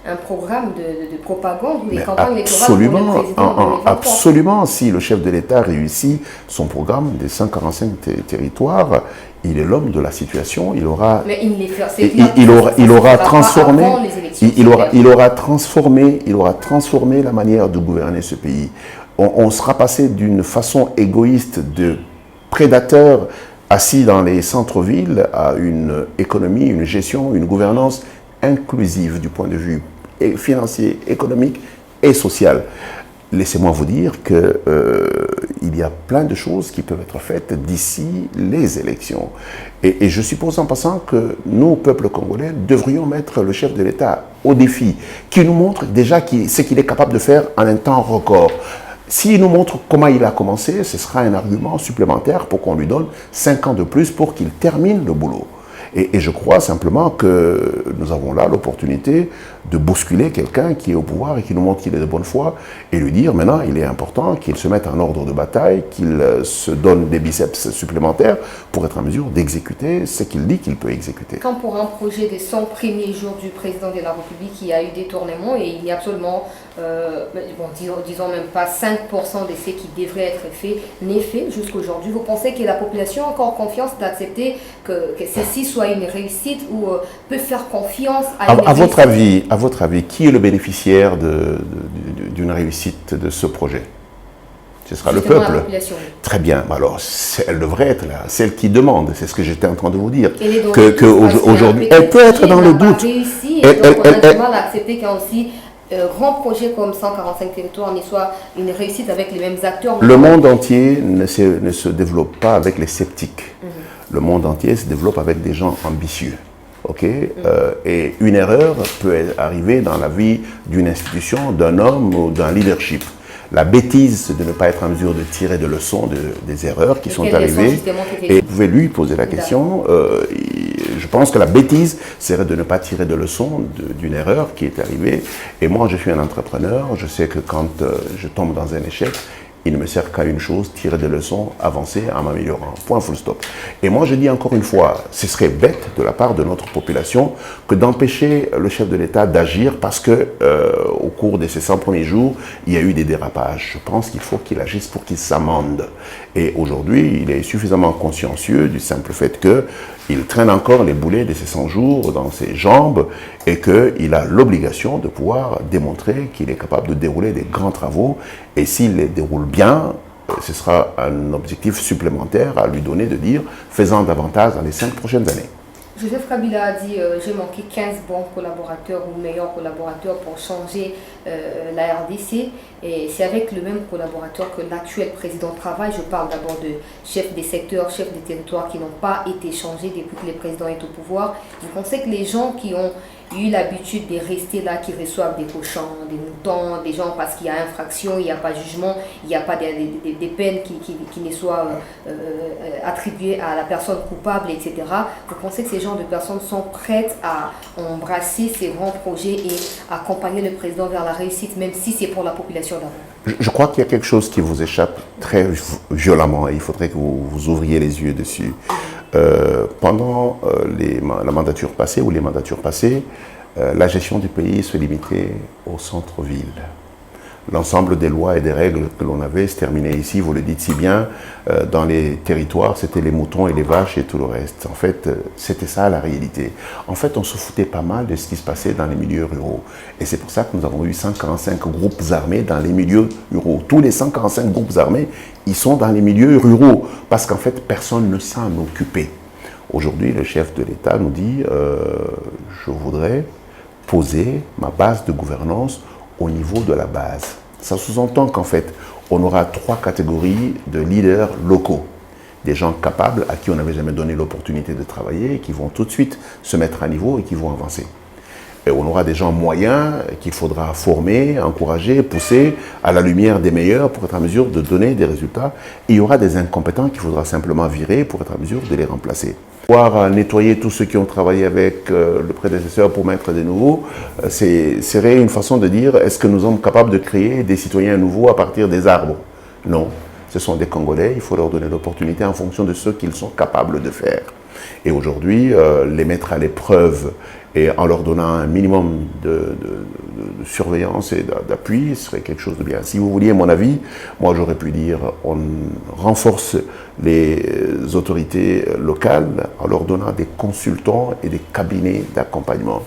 un programme de propagande ou des campagnes électorales pour le président. Absolument, si le chef de l'État réussit son programme des 145 territoires, il est l'homme de la situation, il aura transformé la manière de gouverner ce pays. On sera passé d'une façon égoïste de prédateur assis dans les centres-villes à une économie, une gestion, une gouvernance inclusive du point de vue financier, économique et social. Laissez-moi vous dire qu'il y a plein de choses qui peuvent être faites d'ici les élections. Et je suppose en passant que nous, peuple congolais, devrions mettre le chef de l'État au défi, qui nous montre déjà ce qu'il est capable de faire en un temps record. S'il nous montre comment il a commencé, ce sera un argument supplémentaire pour qu'on lui donne 5 ans de plus pour qu'il termine le boulot. Et je crois simplement que nous avons là l'opportunité de bousculer quelqu'un qui est au pouvoir et qui nous montre qu'il est de bonne foi et lui dire maintenant il est important qu'il se mette en ordre de bataille, qu'il se donne des biceps supplémentaires pour être en mesure d'exécuter ce qu'il dit qu'il peut exécuter. Quand pour un projet des 100 premiers jours du président de la République, il y a eu détournement et il n'y a absolument, disons même pas 5% de ce qui devrait être fait n'est fait jusqu'aujourd'hui. Vous pensez que la population a encore confiance d'accepter que ceci soit une réussite ou peut faire confiance à une réussite? À votre avis, qui est le bénéficiaire d'une réussite de ce projet? Ce sera justement le peuple. La population. Très bien. Alors, elle devrait être là, celle qui demande. C'est ce que j'étais en train de vous dire. Aujourd'hui, elle peut être dans le doute. On a du mal à accepter qu'il y a aussi grand projet comme 145 territoires ne soit une réussite avec les mêmes acteurs. Le monde entier ne se développe pas avec les sceptiques. Le monde entier se développe avec des gens ambitieux. Okay? Et une erreur peut arriver dans la vie d'une institution, d'un homme ou d'un leadership. La bêtise, c'est de ne pas être en mesure de tirer de leçons des erreurs qui sont arrivées. Et vous pouvez lui poser la question. Je pense que la bêtise serait de ne pas tirer de leçons d'une erreur qui est arrivée. Et moi, je suis un entrepreneur. Je sais que quand je tombe dans un échec, il ne me sert qu'à une chose, tirer des leçons, avancer en m'améliorant. Point, full stop. Et moi, je dis encore une fois, ce serait bête de la part de notre population que d'empêcher le chef de l'État d'agir parce que au cours de ces 100 premiers jours, il y a eu des dérapages. Je pense qu'il faut qu'il agisse pour qu'il s'amende. Et aujourd'hui, il est suffisamment consciencieux du simple fait qu'il traîne encore les boulets de ces 100 jours dans ses jambes et qu'il a l'obligation de pouvoir démontrer qu'il est capable de dérouler des grands travaux. Et s'il les déroule bien, ce sera un objectif supplémentaire à lui donner de dire « faisant davantage dans les 5 prochaines années ». Joseph Kabila a dit j'ai manqué 15 bons collaborateurs ou meilleurs collaborateurs pour changer la RDC. Et c'est avec le même collaborateur que l'actuel président travaille. Je parle d'abord de chefs des secteurs, chefs des territoires qui n'ont pas été changés depuis que le président est au pouvoir. Vous pensez que les gens qui ont eu l'habitude de rester là, qui reçoivent des cochons, des moutons, des gens parce qu'il y a infraction, il n'y a pas de jugement, il n'y a pas des peines qui ne soient attribuées à la personne coupable, etc. Vous pensez que ces genres de personnes sont prêtes à embrasser ces grands projets et accompagner le président vers la réussite, même si c'est pour la population d'abord? Je crois qu'il y a quelque chose qui vous échappe très violemment et il faudrait que vous ouvriez les yeux dessus. Pendant la mandature passée ou les mandatures passées, la gestion du pays se limitait au centre-ville. l'ensemble des lois et des règles que l'on avait se terminaient ici. Vous le dites si bien, dans les territoires, c'était les moutons et les vaches et tout le reste. En fait, c'était ça la réalité. En fait, on se foutait pas mal de ce qui se passait dans les milieux ruraux. Et c'est pour ça que nous avons eu 145 groupes armés dans les milieux ruraux. Tous les 145 groupes armés, ils sont dans les milieux ruraux, parce qu'en fait, personne ne s'en occupait. Aujourd'hui, le chef de l'État nous dit je voudrais poser ma base de gouvernance au niveau de la base. Ça sous-entend qu'en fait, on aura 3 catégories de leaders locaux. Des gens capables à qui on n'avait jamais donné l'opportunité de travailler et qui vont tout de suite se mettre à niveau et qui vont avancer. Et on aura des gens moyens qu'il faudra former, encourager, pousser à la lumière des meilleurs pour être en mesure de donner des résultats. Et il y aura des incompétents qu'il faudra simplement virer pour être en mesure de les remplacer. Pouvoir nettoyer tous ceux qui ont travaillé avec le prédécesseur pour mettre des nouveaux, serait une façon de dire, est-ce que nous sommes capables de créer des citoyens nouveaux à partir des arbres? Non, ce sont des Congolais, il faut leur donner l'opportunité en fonction de ce qu'ils sont capables de faire. Et aujourd'hui, les mettre à l'épreuve et en leur donnant un minimum de surveillance et d'appui serait quelque chose de bien. Si vous vouliez mon avis, moi j'aurais pu dire on renforce les autorités locales en leur donnant des consultants et des cabinets d'accompagnement.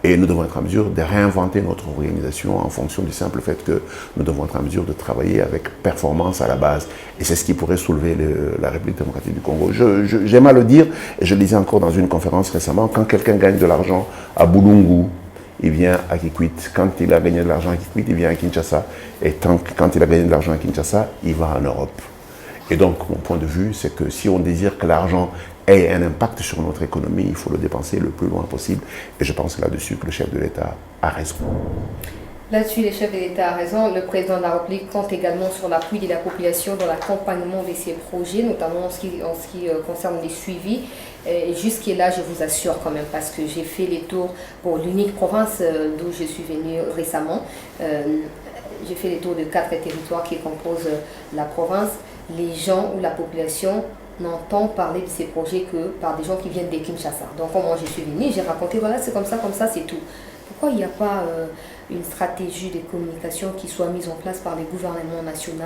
Et nous devons être en mesure de réinventer notre organisation en fonction du simple fait que nous devons être en mesure de travailler avec performance à la base. Et c'est ce qui pourrait soulever la République démocratique du Congo. J'aime à le dire, et je le disais encore dans une conférence récemment, quand quelqu'un gagne de l'argent à Boulungu, il vient à Kikwit. Quand il a gagné de l'argent à Kikwit, il vient à Kinshasa. Et quand il a gagné de l'argent à Kinshasa, il va en Europe. Et donc, mon point de vue, c'est que si on désire que l'argent ait un impact sur notre économie, il faut le dépenser le plus loin possible. Et je pense là-dessus que le chef de l'État a raison. Là-dessus, le chef de l'État a raison. Le président de la République compte également sur l'appui de la population dans l'accompagnement de ces projets, notamment en ce qui concerne les suivis. Jusqu'à je vous assure quand même, parce que j'ai fait les tours pour l'unique province d'où je suis venue récemment. J'ai fait les tours de 4 territoires qui composent la province. Les gens ou la population n'entend parler de ces projets que par des gens qui viennent de Kinshasa. Donc, quand moi je suis venue, j'ai raconté, voilà, c'est comme ça, c'est tout. Pourquoi il n'y a pas une stratégie de communication qui soit mise en place par les gouvernements nationaux,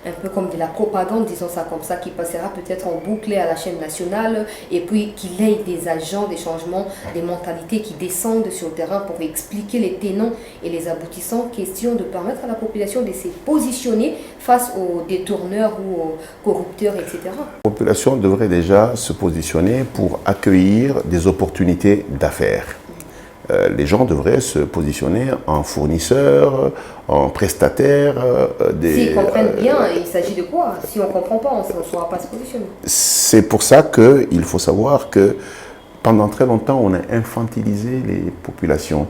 un peu comme de la propagande, disons ça comme ça, qui passera peut-être en boucle à la chaîne nationale, et puis qu'il ait des agents, des changements, des mentalités qui descendent sur le terrain pour expliquer les tenants et les aboutissants, question de permettre à la population de se positionner face aux détourneurs ou aux corrupteurs, etc. La population devrait déjà se positionner pour accueillir des opportunités d'affaires. Les gens devraient se positionner en fournisseurs, en prestataires. S'ils comprennent bien, il s'agit de quoi? Si on ne comprend pas, on ne saura pas se positionner. C'est pour ça qu'il faut savoir que pendant très longtemps, on a infantilisé les populations.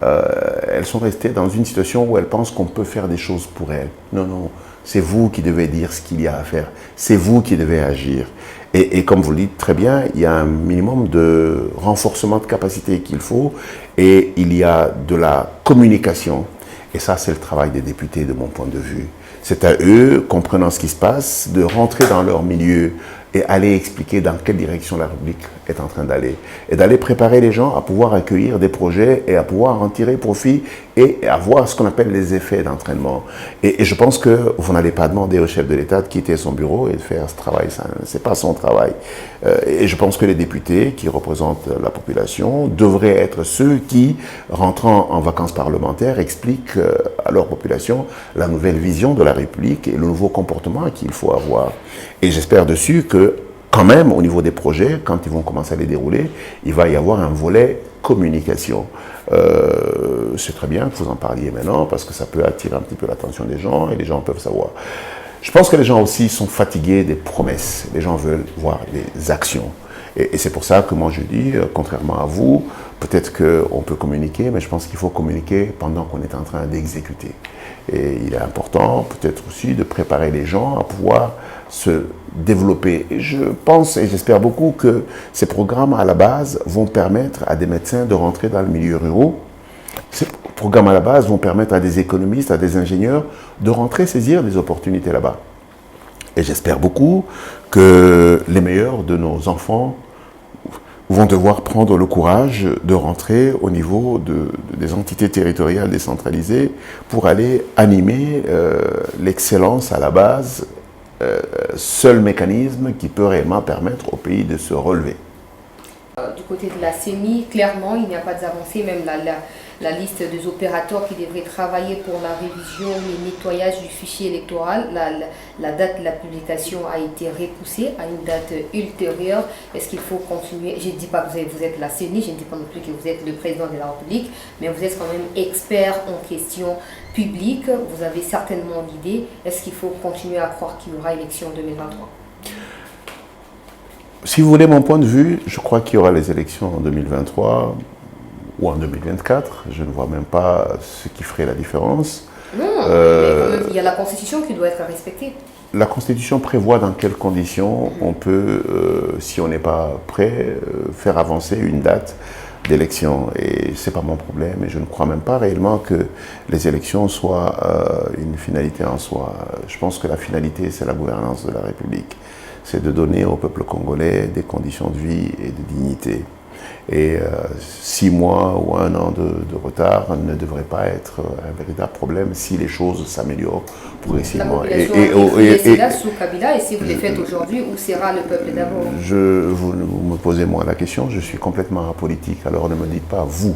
Elles sont restées dans une situation où elles pensent qu'on peut faire des choses pour elles. Non, non, c'est vous qui devez dire ce qu'il y a à faire. C'est vous qui devez agir. Et comme vous le dites très bien, il y a un minimum de renforcement de capacité qu'il faut et il y a de la communication. Et ça, c'est le travail des députés de mon point de vue. C'est à eux, comprenant ce qui se passe, de rentrer dans leur milieu et aller expliquer dans quelle direction la République est en train d'aller. Et d'aller préparer les gens à pouvoir accueillir des projets et à pouvoir en tirer profit et à voir ce qu'on appelle les effets d'entraînement. Et je pense que vous n'allez pas demander au chef de l'État de quitter son bureau et de faire ce travail. Ce n'est pas son travail. Et je pense que les députés qui représentent la population devraient être ceux qui, rentrant en vacances parlementaires, expliquent à leur population la nouvelle vision de la République et le nouveau comportement qu'il faut avoir. Et j'espère dessus que, quand même, au niveau des projets, quand ils vont commencer à les dérouler, il va y avoir un volet communication. C'est très bien que vous en parliez maintenant, parce que ça peut attirer un petit peu l'attention des gens et les gens peuvent savoir. Je pense que les gens aussi sont fatigués des promesses. Les gens veulent voir des actions. Et c'est pour ça que moi je dis, contrairement à vous, peut-être qu'on peut communiquer, mais je pense qu'il faut communiquer pendant qu'on est en train d'exécuter. Et il est important peut-être aussi de préparer les gens à pouvoir se développer. Et je pense et j'espère beaucoup que ces programmes à la base vont permettre à des médecins de rentrer dans le milieu rural. Ces programmes à la base vont permettre à des économistes, à des ingénieurs de rentrer saisir des opportunités là-bas. Et j'espère beaucoup que les meilleurs de nos enfants vont devoir prendre le courage de rentrer au niveau des entités territoriales décentralisées pour aller animer l'excellence à la base, seul mécanisme qui peut réellement permettre au pays de se relever. Du côté de la CENI, clairement, il n'y a pas d'avancée, même la liste des opérateurs qui devraient travailler pour la révision et le nettoyage du fichier électoral, la date de la publication a été repoussée à une date ultérieure. Est-ce qu'il faut continuer? Je ne dis pas que vous êtes la CENI, je ne dis pas non plus que vous êtes le président de la République, mais vous êtes quand même expert en questions publiques, vous avez certainement l'idée. Est-ce qu'il faut continuer à croire qu'il y aura élection en 2023? Si vous voulez mon point de vue, je crois qu'il y aura les élections en 2023 ou en 2024. Je ne vois même pas ce qui ferait la différence. Non, mais quand même, il y a la Constitution qui doit être respectée. La Constitution prévoit dans quelles conditions on peut, si on n'est pas prêt, faire avancer une date d'élection. Et ce n'est pas mon problème. Et je ne crois même pas réellement que les élections soient une finalité en soi. Je pense que la finalité, c'est la gouvernance de la République. C'est de donner au peuple congolais des conditions de vie et de dignité. Et 6 mois ou 1 an de retard ne devrait pas être un véritable problème si les choses s'améliorent progressivement. La population est là sous Kabila, et si vous les faites aujourd'hui, où sera le peuple d'abord? Vous me posez moi la question, je suis complètement apolitique, alors ne me dites pas vous,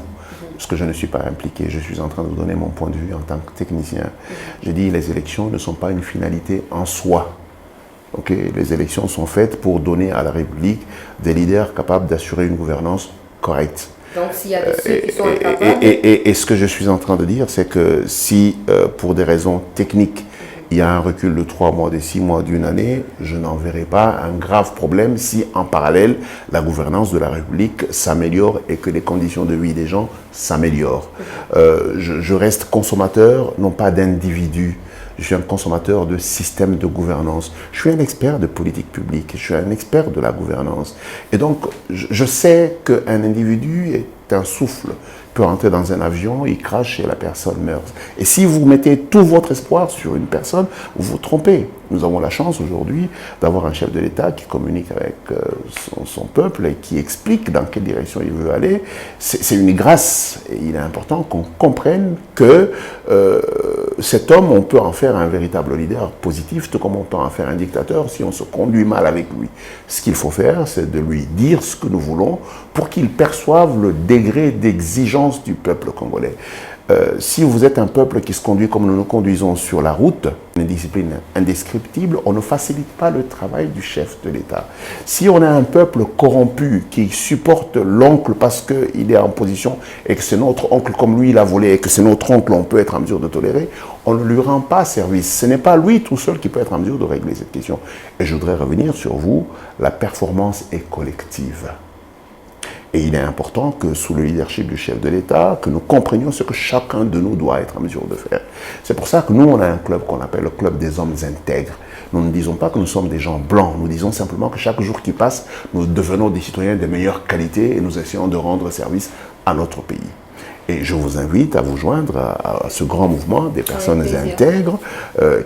parce que je ne suis pas impliqué, je suis en train de vous donner mon point de vue en tant que technicien. Je dis les élections ne sont pas une finalité en soi. Okay, les élections sont faites pour donner à la République des leaders capables d'assurer une gouvernance correcte. Donc s'il y a ceux qui sont incapables... Et ce que je suis en train de dire, c'est que si, pour des raisons techniques, il y a un recul de 3 mois, de 6 mois, d'une année, je n'en verrai pas un grave problème si, en parallèle, la gouvernance de la République s'améliore et que les conditions de vie des gens s'améliorent. Je reste consommateur, non pas d'individus. Je suis un consommateur de systèmes de gouvernance. Je suis un expert de politique publique. Je suis un expert de la gouvernance. Et donc, je sais qu'un individu est un souffle. Il peut entrer dans un avion, il crache et la personne meurt. Et si vous mettez tout votre espoir sur une personne, vous vous trompez. Nous avons la chance aujourd'hui d'avoir un chef de l'État qui communique avec son peuple et qui explique dans quelle direction il veut aller. C'est une grâce. Et il est important qu'on comprenne que cet homme, on peut en faire un véritable leader positif, tout comme on peut en faire un dictateur si on se conduit mal avec lui. Ce qu'il faut faire, c'est de lui dire ce que nous voulons pour qu'il perçoive le degré d'exigence du peuple congolais. Si vous êtes un peuple qui se conduit comme nous nous conduisons sur la route, une discipline indescriptible, on ne facilite pas le travail du chef de l'État. Si on a un peuple corrompu qui supporte l'oncle parce qu'il est en position et que c'est notre oncle comme lui il a volé et que c'est notre oncle on peut être en mesure de tolérer, on ne lui rend pas service. Ce n'est pas lui tout seul qui peut être en mesure de régler cette question. Et je voudrais revenir sur vous, la performance est collective. Et il est important que sous le leadership du chef de l'État, que nous comprenions ce que chacun de nous doit être en mesure de faire. C'est pour ça que nous, on a un club qu'on appelle le club des hommes intègres. Nous ne disons pas que nous sommes des gens blancs, nous disons simplement que chaque jour qui passe, nous devenons des citoyens de meilleure qualité et nous essayons de rendre service à notre pays. Et je vous invite à vous joindre à ce grand mouvement des personnes intègres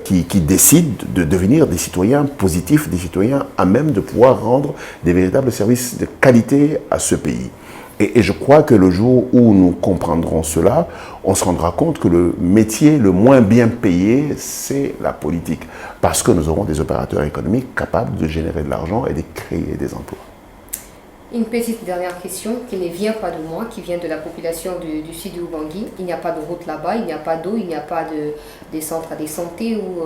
qui décident de devenir des citoyens positifs, des citoyens à même de pouvoir rendre des véritables services de qualité à ce pays. Et je crois que le jour où nous comprendrons cela, on se rendra compte que le métier le moins bien payé, c'est la politique. Parce que nous aurons des opérateurs économiques capables de générer de l'argent et de créer des emplois. Une petite dernière question qui ne vient pas de moi, qui vient de la population du sud du Ubangi. Il n'y a pas de route là-bas, il n'y a pas d'eau, il n'y a pas de centres de santé où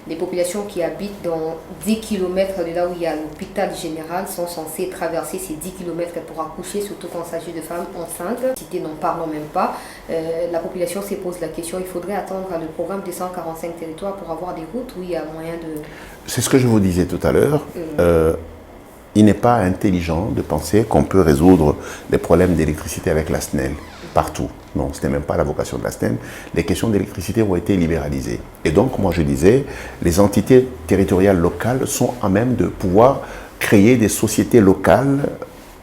les populations qui habitent dans 10 km de là où il y a l'hôpital général sont censées traverser ces 10 km pour accoucher, surtout quand il s'agit de femmes enceintes. Cité n'en parlons même pas. La population se pose la question, il faudrait attendre le programme des 145 territoires pour avoir des routes où il y a moyen de... C'est ce que je vous disais tout à l'heure. Il n'est pas intelligent de penser qu'on peut résoudre les problèmes d'électricité avec la SNEL partout. Non, ce n'est même pas la vocation de la SNEL. Les questions d'électricité ont été libéralisées. Et donc, moi je disais, les entités territoriales locales sont à même de pouvoir créer des sociétés locales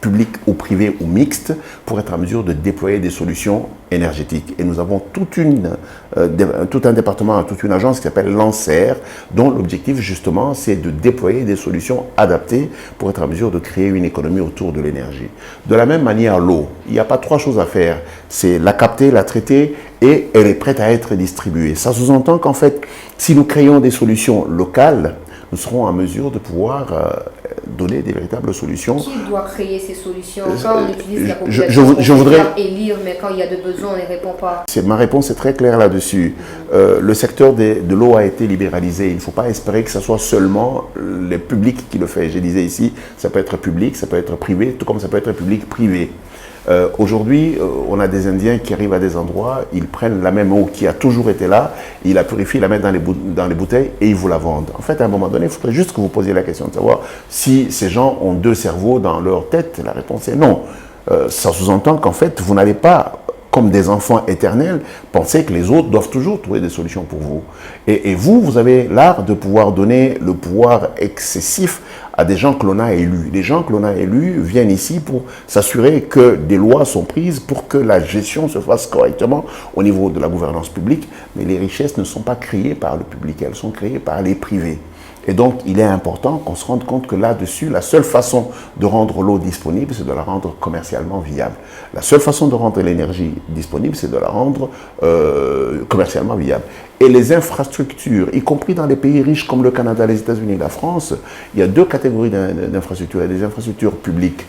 public ou privé ou mixte, pour être en mesure de déployer des solutions énergétiques. Et nous avons tout un département, toute une agence qui s'appelle l'ANSER, dont l'objectif justement c'est de déployer des solutions adaptées pour être en mesure de créer une économie autour de l'énergie. De la même manière, l'eau, il n'y a pas trois choses à faire, c'est la capter, la traiter et elle est prête à être distribuée. Ça sous-entend qu'en fait, si nous créons des solutions locales, nous serons en mesure de pouvoir donner des véritables solutions. Qui doit créer ces solutions? Quand on utilise la population, je voudrais élire, mais quand il y a des besoins, on ne répond pas. Ma réponse est très claire là-dessus. Le secteur de l'eau a été libéralisé. Il ne faut pas espérer que ce soit seulement le public qui le fait. Je disais ici, ça peut être public, ça peut être privé, tout comme ça peut être public-privé. Aujourd'hui, on a des Indiens qui arrivent à des endroits, ils prennent la même eau qui a toujours été là, ils la purifient, ils la mettent dans les bouteilles et ils vous la vendent. En fait, à un moment donné, il faudrait juste que vous posiez la question de savoir si ces gens ont deux cerveaux dans leur tête. La réponse est non. Ça sous-entend qu'en fait, vous n'allez pas, comme des enfants éternels, penser que les autres doivent toujours trouver des solutions pour vous. Et vous avez l'art de pouvoir donner le pouvoir excessif à des gens que l'on a élus. Les gens que l'on a élus viennent ici pour s'assurer que des lois sont prises pour que la gestion se fasse correctement au niveau de la gouvernance publique, mais les richesses ne sont pas créées par le public, elles sont créées par les privés. Et donc, il est important qu'on se rende compte que là-dessus, la seule façon de rendre l'eau disponible, c'est de la rendre commercialement viable. La seule façon de rendre l'énergie disponible, c'est de la rendre commercialement viable. Et les infrastructures, y compris dans les pays riches comme le Canada, les États-Unis et la France, il y a deux catégories d'infrastructures. Il y a des infrastructures publiques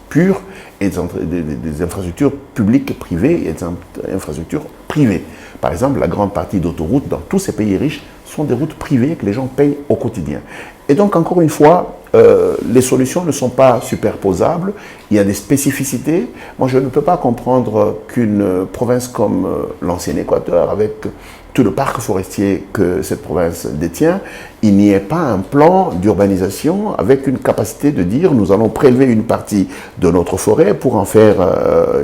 pures et des infrastructures publiques privées et des infrastructures privées. Par exemple, la grande partie d'autoroutes dans tous ces pays riches sont des routes privées que les gens payent au quotidien. Et donc, encore une fois, les solutions ne sont pas superposables, il y a des spécificités. Moi, je ne peux pas comprendre qu'une province comme l'ancien Équateur, avec tout le parc forestier que cette province détient, il n'y ait pas un plan d'urbanisation avec une capacité de dire nous allons prélever une partie de notre forêt pour en faire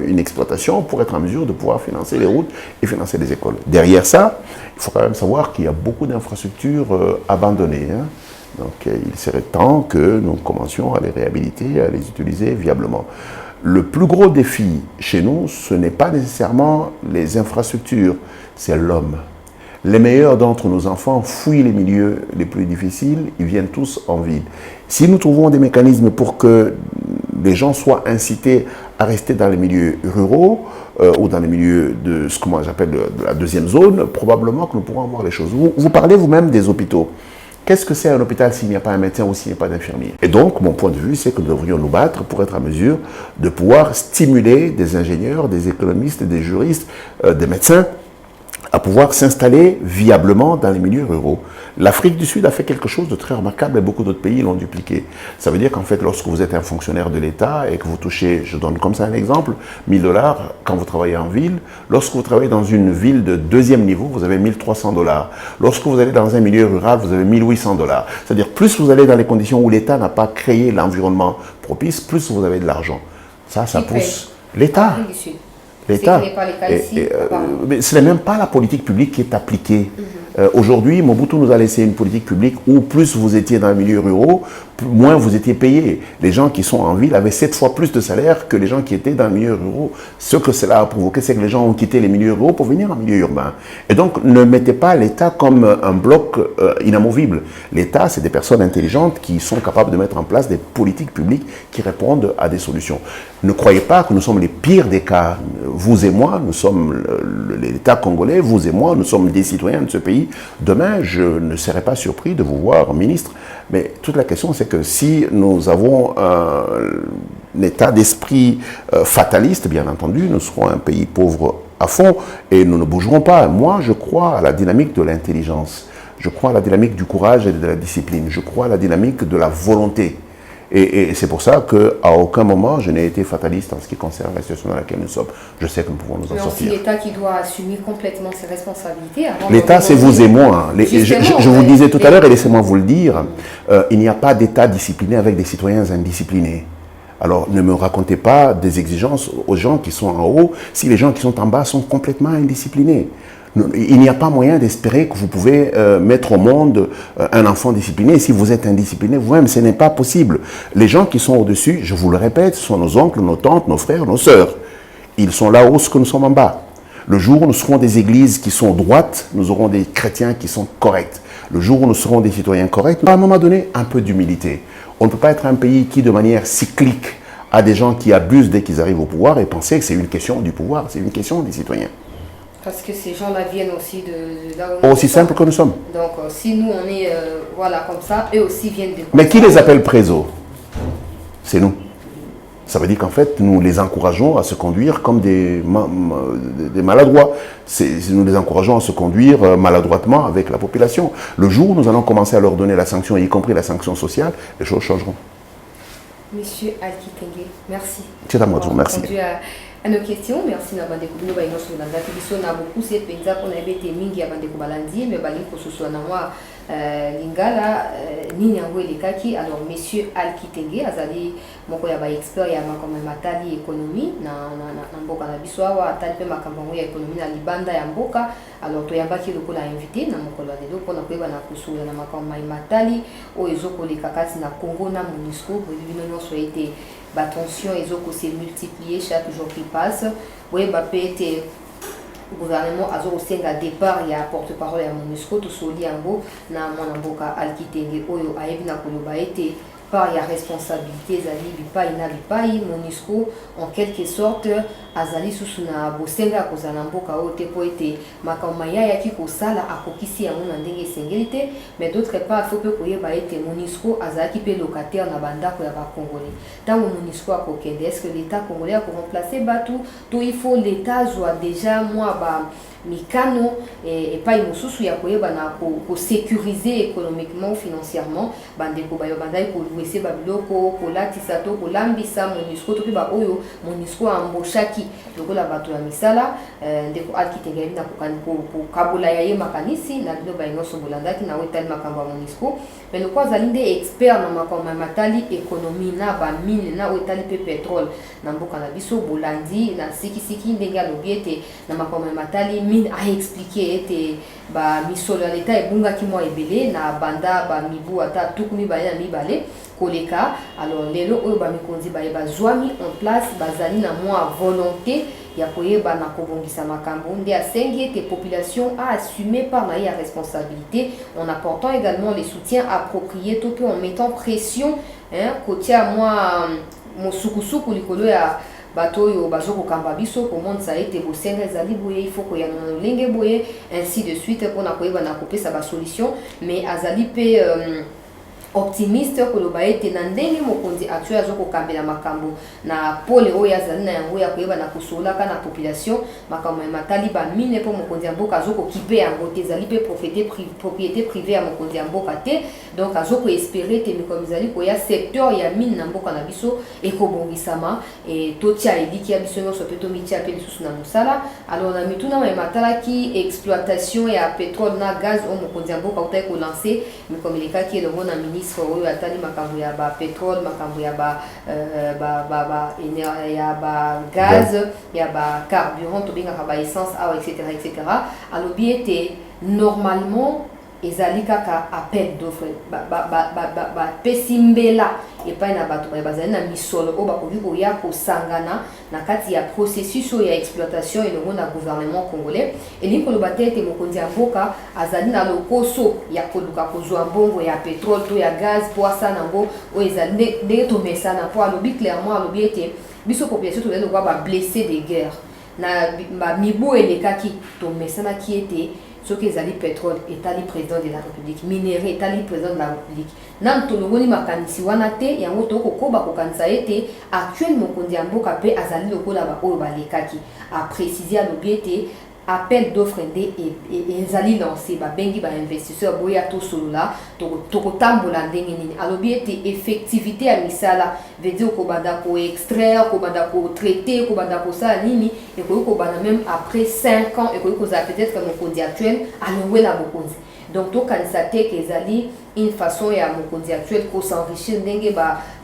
une exploitation, pour être en mesure de pouvoir financer les routes et financer les écoles. Derrière ça, il faut quand même savoir qu'il y a beaucoup d'infrastructures abandonnées. Donc il serait temps que nous commencions à les réhabiliter, à les utiliser viablement. Le plus gros défi chez nous, ce n'est pas nécessairement les infrastructures, c'est l'homme. Les meilleurs d'entre nos enfants fuient les milieux les plus difficiles, ils viennent tous en ville. Si nous trouvons des mécanismes pour que les gens soient incités à rester dans les milieux ruraux ou dans les milieux de ce que moi j'appelle de la deuxième zone, probablement que nous pourrons voir les choses. Vous parlez vous-même des hôpitaux. Qu'est-ce que c'est un hôpital s'il n'y a pas un médecin ou s'il n'y a pas d'infirmier? Et donc, mon point de vue, c'est que nous devrions nous battre pour être en mesure de pouvoir stimuler des ingénieurs, des économistes, des juristes, des médecins à pouvoir s'installer viablement dans les milieux ruraux. L'Afrique du Sud a fait quelque chose de très remarquable et beaucoup d'autres pays l'ont dupliqué. Ça veut dire qu'en fait, lorsque vous êtes un fonctionnaire de l'État et que vous touchez, je donne comme ça un exemple, 1 000 $ quand vous travaillez en ville, lorsque vous travaillez dans une ville de deuxième niveau, vous avez 1 300 $. Lorsque vous allez dans un milieu rural, vous avez 1 800 $. C'est-à-dire, plus vous allez dans les conditions où l'État n'a pas créé l'environnement propice, plus vous avez de l'argent. Ça pousse l'État. L'État. Mais ce n'est même pas la politique publique qui est appliquée. Aujourd'hui, Mobutu nous a laissé une politique publique où plus vous étiez dans les milieux ruraux, moins vous étiez payé. Les gens qui sont en ville avaient 7 fois plus de salaire que les gens qui étaient dans les milieux ruraux. Ce que cela a provoqué, c'est que les gens ont quitté les milieux ruraux pour venir en milieu urbain. Et donc, ne mettez pas l'État comme un bloc inamovible. L'État, c'est des personnes intelligentes qui sont capables de mettre en place des politiques publiques qui répondent à des solutions. Ne croyez pas que nous sommes les pires des cas. Vous et moi, nous sommes l'État congolais, vous et moi, nous sommes des citoyens de ce pays. Demain, je ne serai pas surpris de vous voir ministre. Mais toute la question, c'est que si nous avons un état d'esprit fataliste, bien entendu, nous serons un pays pauvre à fond et nous ne bougerons pas. Moi, je crois à la dynamique de l'intelligence. Je crois à la dynamique du courage et de la discipline. Je crois à la dynamique de la volonté. Et c'est pour ça qu'à aucun moment, je n'ai été fataliste en ce qui concerne la situation dans laquelle nous sommes. Je sais que nous pouvons nous en sortir. C'est l'État qui doit assumer complètement ses responsabilités. L'État, c'est vous et moi. Je vous le disais tout à l'heure, et laissez-moi vous le dire, il n'y a pas d'État discipliné avec des citoyens indisciplinés. Alors, ne me racontez pas des exigences aux gens qui sont en haut si les gens qui sont en bas sont complètement indisciplinés. Il n'y a pas moyen d'espérer que vous pouvez mettre au monde un enfant discipliné. Si vous êtes indiscipliné vous-même, ce n'est pas possible. Les gens qui sont au-dessus, je vous le répète, ce sont nos oncles, nos tantes, nos frères, nos sœurs. Ils sont là-haut, ce que nous sommes en bas. Le jour où nous serons des églises qui sont droites, nous aurons des chrétiens qui sont corrects. Le jour où nous serons des citoyens corrects, à un moment donné, un peu d'humilité. On ne peut pas être un pays qui, de manière cyclique, a des gens qui abusent dès qu'ils arrivent au pouvoir et penser que c'est une question du pouvoir, c'est une question des citoyens. Parce que ces gens-là viennent aussi de là où Aussi simple que nous sommes. Donc, si nous, on est voilà, comme ça, eux aussi viennent de... Mais qui les appelle présos? C'est nous. Ça veut dire qu'en fait, nous les encourageons à se conduire comme des maladroits. Nous les encourageons à se conduire maladroitement avec la population. Le jour où nous allons commencer à leur donner la sanction, y compris la sanction sociale, les choses changeront. Monsieur Alki Tengue, merci. C'est à moi de vous remercier. À nos questions, merci na bande ko ba ino so na ngati biso na beaucoup c'est penza ko na bete mingi ya bande ko balandi mais bali ko so na moi lingala nini yango elekaki. Alors monsieur Alki Tengue azali moko ya ba expert ya makoma matali économie na mboka na biso awa atali pe makambo ya économie na libanda ya mboka. Alors to yambaki lokola invité na mokolo ya lelo pona koyeba na kusula na makoma matali o ezokoleka kati na Congo na MONUSCO bino nyonso ete tension et autres s'est multiplié chaque jour qui passe. Oui, le gouvernement a aussi un départ, il y a porte-parole à MONUSCO, tout soli en gros, na mboka Alki Tengue oyo ayebi na koloba ete par la responsabilité zali bipai MONUSCO en quelque sorte azali susuna bosenga kozala mboka ote po ete makama ya ki kosala akokisi yango na ndenge esengeli, mais d'autre part faut que koyeba ete MONUSCO azalaki pe locataire na bandako ya ba congolais. Tango MONUSCO akokende, est-ce que l'état congolais a remplacer batu to il faut l'état soit déjà moi ba mikano et pas imosusu ya koyeba na ko sécuriser économiquement financièrement bandeko bayo bandai ko louer babiloko ko latisa to ko lambisa MONUSCO to pe ba oyo MONUSCO amboshaki lokola bato ya misala ndeko Alki Tengue na ko kabola ya ye makanisi na bilo ba inoso bolandaki na wetali makambo ya MONUSCO mais le quoi zalinde expert na makambo matali économie na ba mine na wetali pe pétrole na mboka na biso bolandi na sikisiki ndenge alobi ete na makambo matali a expliqué était ba misolo ya leta ebungaki mwa ebele na banda ba mibu ata tukumi ba ya mibale koleka. Alors lelo oyo ba mikonzi ba zwami en place bazali na mwa volonté ya koyeba na kobongisa makambo nde asengi ete population a assumé par na ya responsabilité en apportant également les soutiens appropriés tout en mettant pression kotia mwa mosukusuku likolo ya bato yo bazoko kamba biso pour monde ça été bosenga ezali boye il faut ko ya na lenge boye ainsi de suite pour na koyeba na kopesa ba solution mais azali pe optimiste koloba ete na ndenge mokonzi actuel azoko kambela makambo na pole oyo azali na yango ya koyeba na kosolaka na population makambo ya matali ba mine po mokonzi ya mboka azoko kipe yango te ezali pe propriété privée ya mokonzi ya mboka te. Donc azoko espérer te mikomi ezali koya secteur ya mine na mboka na biso ekobongisama e totia eliki ya biso nyonso pe tomitia pe lisusu na mosala. Alors na mituna ma matalaki exploitation ya pétrole na gaz o mokonzi ya mboka utai ko lancer mikomi lekaki elongo na ministre oyo atali makambo ya ba pétrole makambo ya ya ba gaz ya ba carburant to bengaka ba essence awa etc. alobi ete normalement ezali kaka appel d'offre pesi mbela epai na bato bazali na misolo oyo bakoki koya kosangana na kati ya processus oyo ya exploitation elongo na gouvernement congolais elingi koloba te ete mokonzi ya mboka azali na lokoso ya koluka kozwa mbongo ya pétrole to ya gaz po asala nango oyo ezali ndenge tomesana po alobi clairement alobi ete biso population tozali lokwa bablessé de guerre na mibu elekaki tomesanaki ete soki ezali pétrole etali président de la république minéré etali président de la république nanu tolongoli makanisi wana te yango tokokoba kokanisa ete actuel mokonzi ya mboka mpe azali lokola baoyo balekaki aprécise alobi ete appel d'offre nde ezali lancé babengi bainvestisseur boya tosolola tokotambola ndenge nini alobi ete effectivité ya misala veut dire kobanda ko extraire kobanda ko traiter kobanda kosala nini ekoki kobanda même après 5 ans ekoki kozala peut-être mokonzi actuel alongwela mokonzi. Donc tokanisa te ke ezali une façon ya mokonzi actuel ko s'enrichir ndenge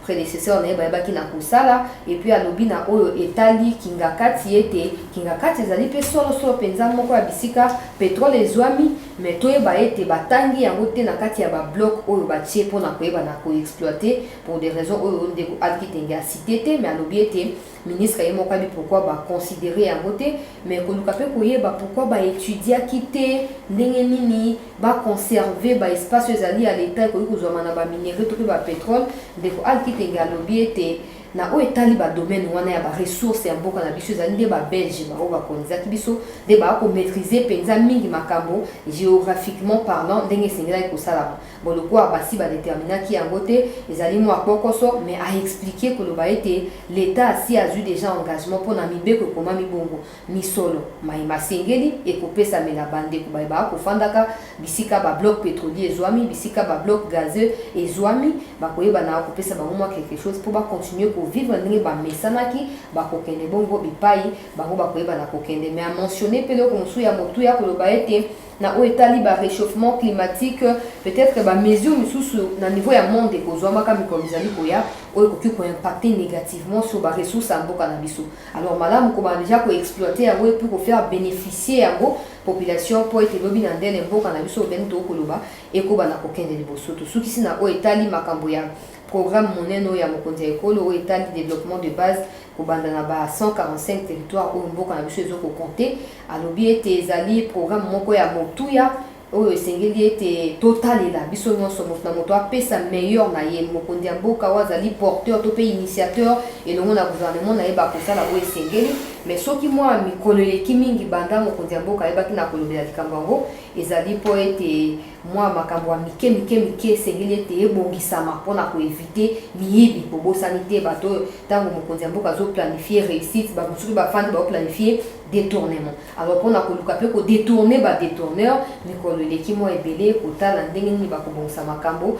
prédécesseur na ba ki na kosala et puis alobi na oyo etali kingakati ete kingakati ezali pe solo penza moko ya bisika pétrole ezwami mais toyeba ete batangi yango te na kati ya ba bloc oyo batie mpona koyeba na koexploiter pour des raisons oyo ndeko Alki Tengi a cité te mais alobi ete ministre ye moko abi pourquoi baconsidérer yango te mais koluka mpe koyeba pourquoi baétudiaki te ndenge nini baconserve baespace oyo ezali ya leta ekoki kozwama na baminere to mpe bapétrole ndeko Alki Tengi alobi ete na oyo etali badomaine wana ya baressource ya mboka na biso ezali nde babelge bao bakolonizaki biso nde bakomaîtrise mpenza mingi makambo géographiquement parlant ndenge esengelaki kosalama bon lokola basi badeterminaki yango te ezali mwa bokoso mais aexplike koloba ete l'état asi azwi déjà engagement mpona mibeko ekoma mibongo misolo mayima asengeli ekopesamela bandeko baye bakofandaka bisika babloc pétrolier ezwami bisika babloc gazeux ezwami bakoyeba na kopesa bango mwa quelque chose mpo bacontinue vivre ndenge bamesanaki bakokende bongo bipai bango bakoyeba na kokende mais a mentionné pe loko mosusu ya motuya koloba ete na oyo etali réchauffement climatique peut-être mesure misusu na niveau ya monde ekozwamaka mikolo mizali koya oyo ekoki koimpacte négativement sur ressources ya mboka na biso alors malamu koba déjà koexploiter yango epuis kofaire bénéficier yango population mpo ete lobi na ndele mboka na biso beni tokoloba ekoba na kokende liboso tosukisi na oyo etali makambo ya programme monene ya mokonzi ya ekolo oyo etali développement de base kobanda na ba 145 territoire oyo mboka na biso ezokokonte alobi ete ezali programme moko ya motuya oyo esengeli ete totalela biso nyonso moto na moto apesa meilleur na ye mokonzi ya mboka oyo azali porteur to mpe initiateur elongo na gouvernement na ye bakosala oyo esengeli mais soki mwa mikolo eleki mingi banda mokonzi ya mboka ayebaki na kolobela likambo yango ezali mpo ete mwa makambo ya mike esengeli ete ebongisama mpona koevite miyibi bobosani te bato oyo ntango mokonzi ya mboka azoplanifie réussite bamosuki bafandi baoplanifie détournement alors mpona koluka mpe kodétourne badétourneur mikolo eleki mwa ebele kotala ndenge nini bakobongisa makambo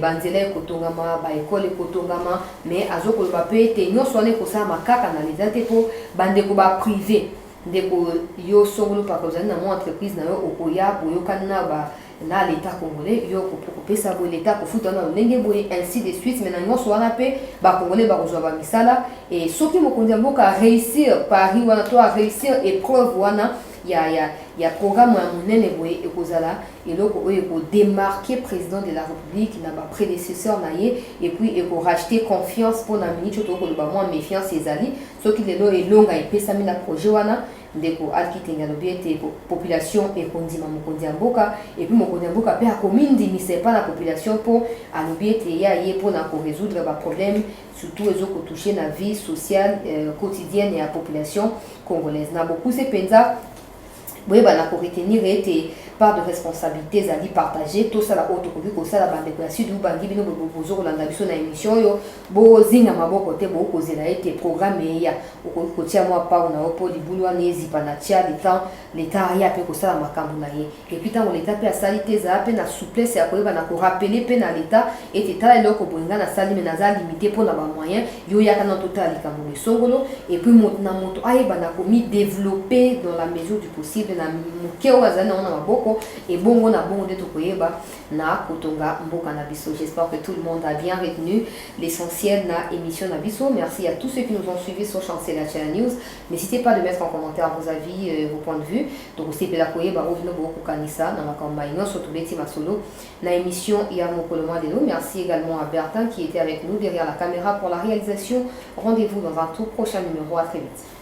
banzela ekotongama baekole ekotongama mais azokoloba mpe ete nyonso wana ekosalama kaka na leza te mpo bandeko baprivé ndeko yo songolo paka ozali na mwa entreprise na yo okoya boyokani na l'état congolais yo kopesa boye l'état kofuta na lolenge boye ainsi de suite mais na nyonso wana mpe bacongolais bakozwa bamisala et soki mokonzi ya mboka réussir pari wana to réussir épreuve wana ya programme ya monene boye ekozala eloko oyo ekodemarke président de la république na baprédécesseur na ye et puis ekoracheter confiance mpona miniti oyo tokoloba mwa méfiance ezali soki lelo elonga epesami na projet wana ndeko Alki Tengi alobi ete population ekondima mokonzi ya mboka et puis mokonzi ya mboka mpe akomindimisa epa na population mpo alobi ete ya ye mpona korésoudre baproblème surtout ezokotouche na vie sociale quotidienne ya population congolaise na bokuse mpenza boyeba na koretenir ete part de responsabilité ezali partagée tosala oyo tokoki kosala bandeko ya sud ubangi bino bozokolanda biso na émission oyo bozinga maboko te bokozela ete programme eya okoki kotia mwa pao na yo mpo libulu wana ezipa na tia leta aya mpe kosala makambo na ye epuis ntango leta mpe asali te ezala mpe na souplesse ya koyeba na korapele mpe na leta ete tala eloko boye nga nasali me naza limité mpo na bamoyen yo yaka na totala likambo esongolo epuis moto na moto ayeba na komi développer dans la mesure du possible na moke oyo azali nango na maboko et bongo na bongo de tokoyeba na kotonga mboka na biso. J'espère que tout le monde a bien retenu l'essentiel na émission na biso. Merci à tous ceux qui nous ont suivis sur Chancela Channel News. N'hésitez pas de mettre en commentaire vos avis, vos points de vue. Donc c'est pela koyeba ovino boko kanisa na makambo ino surtout beti masolo na émission ya mokolo de. Merci également à Bertin qui était avec nous derrière la caméra pour la réalisation. Rendez-vous dans un tout prochain numéro. À très vite.